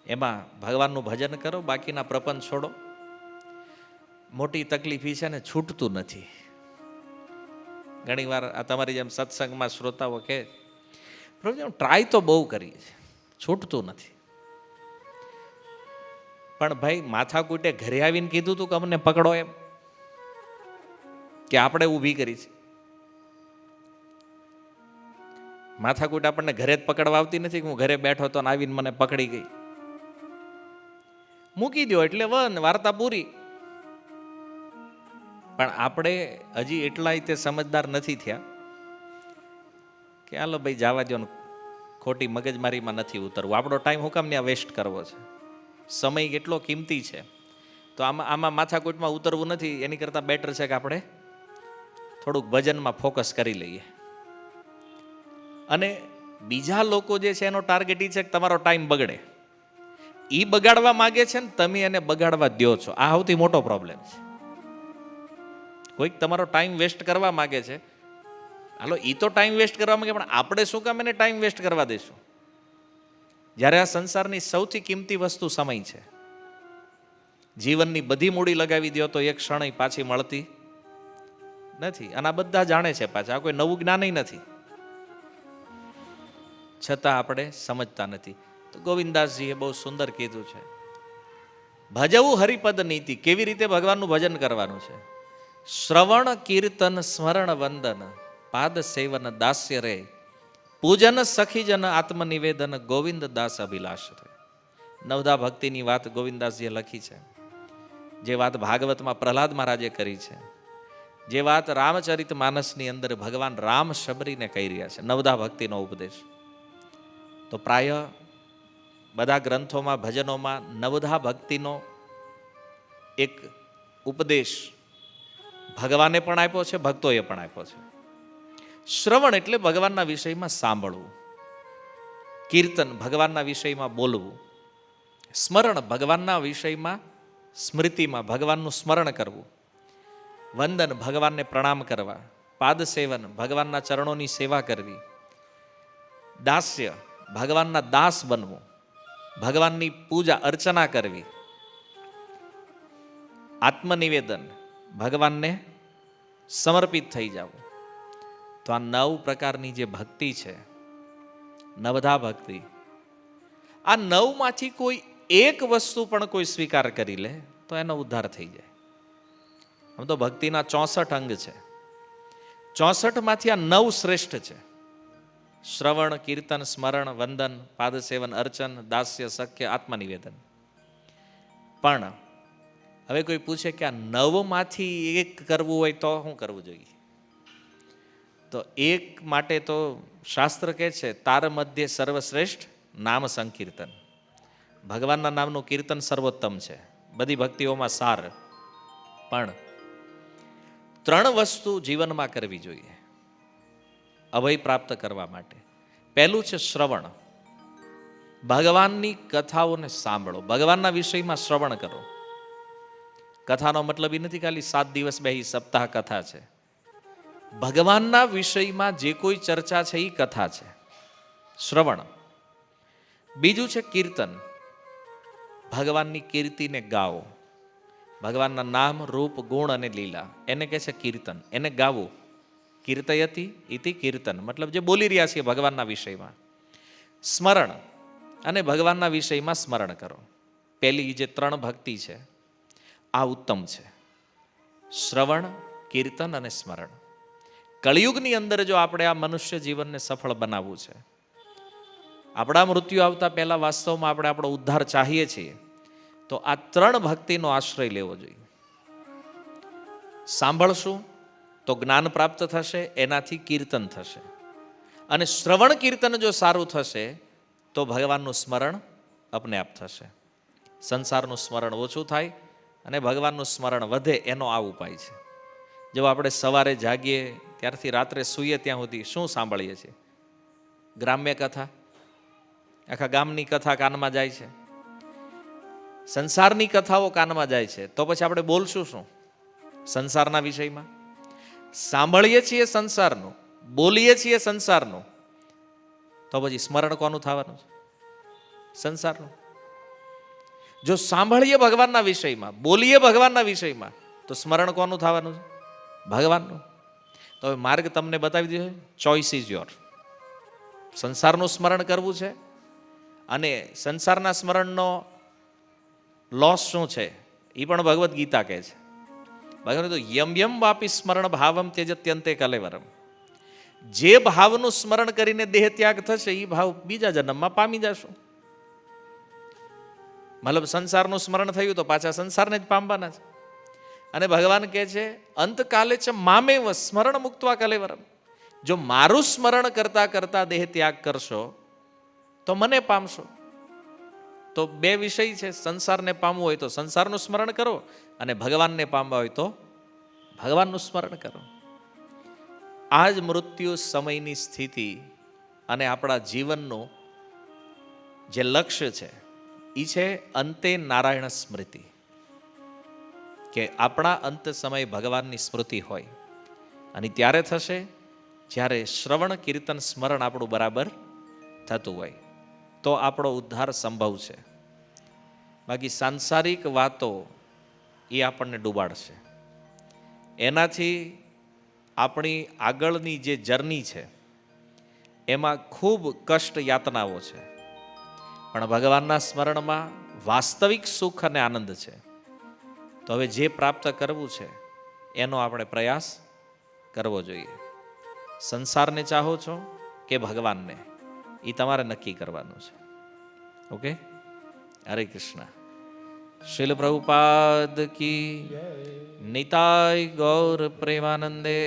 એમાં ભગવાનનું ભજન કરો, બાકીના પ્રપંચ છોડો. મોટી તકલીફ છે ને છૂટતું નથી. ઘણીવાર આ તમારી જેમ સત્સંગમાં શ્રોતાઓ કે પ્રભુજી હું ટ્રાય તો બહુ કરી છે, છૂટતું નથી. પણ ભાઈ માથાકૂટે ઘરે આવીને કીધું તું કે અમને પકડો એમ, કે આપણે ઊભી કરી છે? માથાકૂટ આપણને ઘરે જ પકડવા આવતી નથી કે હું ઘરે બેઠો તો આવીને મને પકડી ગઈ. મૂકી દો એટલે વાર્તા પૂરી. પણ આપણે હજી એટલાય તે સમજદાર નથી થયા કે હાલો ભાઈ જવા દો, ખોટી મગજમારીમાં નથી ઉતરવું. આપણો ટાઈમ હું કામ ત્યાં વેસ્ટ કરવો છે? સમય કેટલો કિંમતી છે. તો આમાં માથાકૂટમાં ઉતરવું નથી. એની કરતાં બેટર છે કે આપણે થોડુંક ભજનમાં ફોકસ કરી લઈએ. અને બીજા લોકો જે છે એનો ટાર્ગેટ એ છે કે તમારો ટાઈમ બગડે. એ બગાડવા માગે છે ને તમે એને બગાડવા દો છો. આ સૌથી મોટો પ્રોબ્લેમ છે. કોઈક તમારો ટાઈમ વેસ્ટ કરવા માગે છે, હાલો એ તો ટાઈમ વેસ્ટ કરવા માંગે, પણ આપણે શું કામ એને ટાઈમ વેસ્ટ કરવા દઈશું? જ્યારે આ સંસારની સૌથી કિંમતી વસ્તુ સમય છે. જીવનની બધી મૂડી લગાવી દો તો એક ક્ષણ પાછી મળતી નથી. અને આ બધા જાણે છે પાછા, આ કોઈ નવું જ્ઞાન નથી. છતાં આપણે સમજતા નથી. તો ગોવિંદાસજીએ બહુ સુંદર કીધું છે, ભજવું હરિપદ નીતિ. કેવી રીતે ભગવાનનું ભજન કરવાનું છે? શ્રવણ કીર્તન સ્મરણ વંદન પાદ સેવન દાસ્ય રે પૂજન સખીજન આત્મનિવેદન ગોવિંદ દાસ અભિલાષ રે. નવધા ભક્તિની વાત ગોવિંદાસજીએ લખી છે. જે વાત ભાગવતમાં પ્રહલાદ મહારાજે કરી છે, જે વાત રામચરિત માનસની અંદર ભગવાન રામ શબરીને કહી રહ્યા છે, નવધા ભક્તિનો ઉપદેશ. તો પ્રાય બધા ગ્રંથોમાં ભજનોમાં નવધા ભક્તિનો એક ઉપદેશ ભગવાને પણ આપ્યો છે, ભક્તોએ પણ આપ્યો છે. શ્રવણ એટલે ભગવાનના વિષયમાં સાંભળવું, કીર્તન ભગવાનના વિષયમાં બોલવું, સ્મરણ ભગવાનના વિષયમાં સ્મૃતિમાં ભગવાનનું સ્મરણ કરવું, વંદન ભગવાનને પ્રણામ કરવા, પાદ સેવન ભગવાનના ચરણોની સેવા કરવી, દાસ્ય ભગવાનના દાસ બનવું, ભગવાનની પૂજા અર્ચના કરવી, આત્મનિવેદન ભગવાનને સમર્પિત થઈ જવું. તો આ 9 પ્રકારની જે ભક્તિ છે, નવધા ભક્તિ, આ 9માંથી કોઈ એક વસ્તુ પણ કોઈ સ્વીકાર કરી લે તો એનો ઉદ્ધાર થઈ જાય. આમ તો ભક્તિના 64 અંગ છે, 64માંથી આ 9 શ્રેષ્ઠ છે. શ્રવણ કીર્તન સ્મરણ વંદન પાદ સેવન અર્ચન દાસ્ય સખ્ય આત્મનિવેદન. પણ હવે કોઈ પૂછે કે આ 9માંથી એક કરવું હોય તો શું કરવું જોઈએ? તો એક માટે તો શાસ્ત્ર કહે છે તાર મધ્ય સર્વશ્રેષ્ઠ નામ સંકીર્તન. ભગવાનના નામનું કીર્તન સર્વોત્તમ છે, બધી ભક્તિઓમાં સાર. પણ 3 વસ્તુ જીવનમાં કરવી જોઈએ અભય પ્રાપ્ત કરવા માટે. પહેલું છે શ્રવણ. ભગવાનની કથાઓને સાંભળો, ભગવાનના વિષયમાં શ્રવણ કરો. કથાનો મતલબ એ નથી ખાલી 7 દિવસ બેહી સપ્તાહ કથા છે. ભગવાનના વિષયમાં જે કોઈ ચર્ચા છે એ કથા છે, શ્રવણ. બીજું છે કીર્તન. ભગવાનની કીર્તિને ગાઓ. ભગવાનના નામ રૂપ ગુણ અને લીલા એને કહે છે કીર્તન, એને ગાવું. કીર્તયતિ ઇતિ કીર્તન મતલબ જે બોલી રહ્યા છીએ ભગવાનના વિષયમાં. સ્મરણ અને ભગવાનના વિષયમાં સ્મરણ કરો. પહેલી જે 3 ભક્તિ છે આ ઉત્તમ છે, શ્રવણ કીર્તન અને સ્મરણ. કળિયુગની અંદર જો આપણે આ મનુષ્ય જીવનને સફળ બનાવવું છે, આપણા મૃત્યુ આવતા પહેલા વાસ્તવમાં આપણે આપણો ઉદ્ધાર ચાહીએ છીએ, તો આ 3 ભક્તિનો આશ્રય લેવો જોઈએ. સાંભળશું તો જ્ઞાન પ્રાપ્ત થશે, એનાથી કીર્તન થશે. અને શ્રવણ કીર્તન જો સારું થશે તો ભગવાનનું સ્મરણ અપને આપ થશે. સંસારનું સ્મરણ ઓછું થાય અને ભગવાનનું સ્મરણ વધે, એનો આ ઉપાય છે. જો આપણે સવારે જાગીએ ત્યારથી રાત્રે સૂઈએ ત્યાં સુધી શું સાંભળીએ છીએ? ગ્રામ્ય કથા, આખા ગામની કથા કાનમાં જાય છે, સંસારની કથાઓ કાનમાં જાય છે. તો પછી આપણે બોલશું શું સંસારના વિષયમાં? સાંભળીએ છીએ સંસારનું, બોલીએ છીએ સંસારનું, તો પછી સ્મરણ કોનું થવાનું છે? સંસારનું. જો સાંભળીએ ભગવાનના વિષયમાં, બોલીએ ભગવાનના વિષયમાં, તો સ્મરણ કોનું થવાનું છે? ભગવાનનું. તો હવે માર્ગ તમને બતાવી દીધો, ચોઇસ ઇઝ યોર. સંસારનું સ્મરણ કરવું છે, અને સંસારના સ્મરણનો લોસ શું છે એ પણ ભગવદ્ ગીતા કહે છે. ભગવાન તો યમ યમ વાપી સ્મરણ ભાવમ ત્યજત્યંતે કલેવરમ. જે ભાવનું સ્મરણ કરીને દેહ ત્યાગ થશે એ ભાવ બીજા જન્મમાં પામી જશો. મતલબ સંસારનું સ્મરણ થયું તો પાછા સંસારને જ પામવાના છે. અને ભગવાન કહે છે અંતકાલે છે મામેવ સ્મરણ મુક્તવા કલેવરમ. જો મારું સ્મરણ કરતા કરતા દેહ ત્યાગ કરશો તો મને પામશો. તો બે વિષય છે, સંસારને પામવું હોય તો સંસારનું સ્મરણ કરો, અને ભગવાનને પામવા હોય તો ભગવાનનું સ્મરણ કરો. આ જ મૃત્યુ સમયની સ્થિતિ અને આપણા જીવનનું જે લક્ષ્ય છે એ છે અંતે નારાયણ સ્મૃતિ, કે આપણા અંત સમય ભગવાનની સ્મૃતિ હોય. અને ત્યારે થશે જ્યારે શ્રવણ કીર્તન સ્મરણ આપણું બરાબર થતું હોય, તો આપણો ઉદ્ધાર સંભવ છે. બાકી સાંસારિક વાતો એ આપણને ડૂબાડશે. એનાથી આપણી આગળની જે જર્ની છે એમાં ખૂબ કષ્ટ યાતનાઓ છે. પણ ભગવાનના સ્મરણમાં વાસ્તવિક સુખ અને આનંદ છે. તો હવે જે પ્રાપ્ત કરવું છે એનો આપણે પ્રયાસ કરવો જોઈએ. સંસારને ચાહો છો કે ભગવાનને, એ તમારે નક્કી કરવાનું છે. ઓકે, હરે કૃષ્ણ. શીલ પ્રભુપાદ કી, નિતાય ગૌર પ્રેમાનંદે.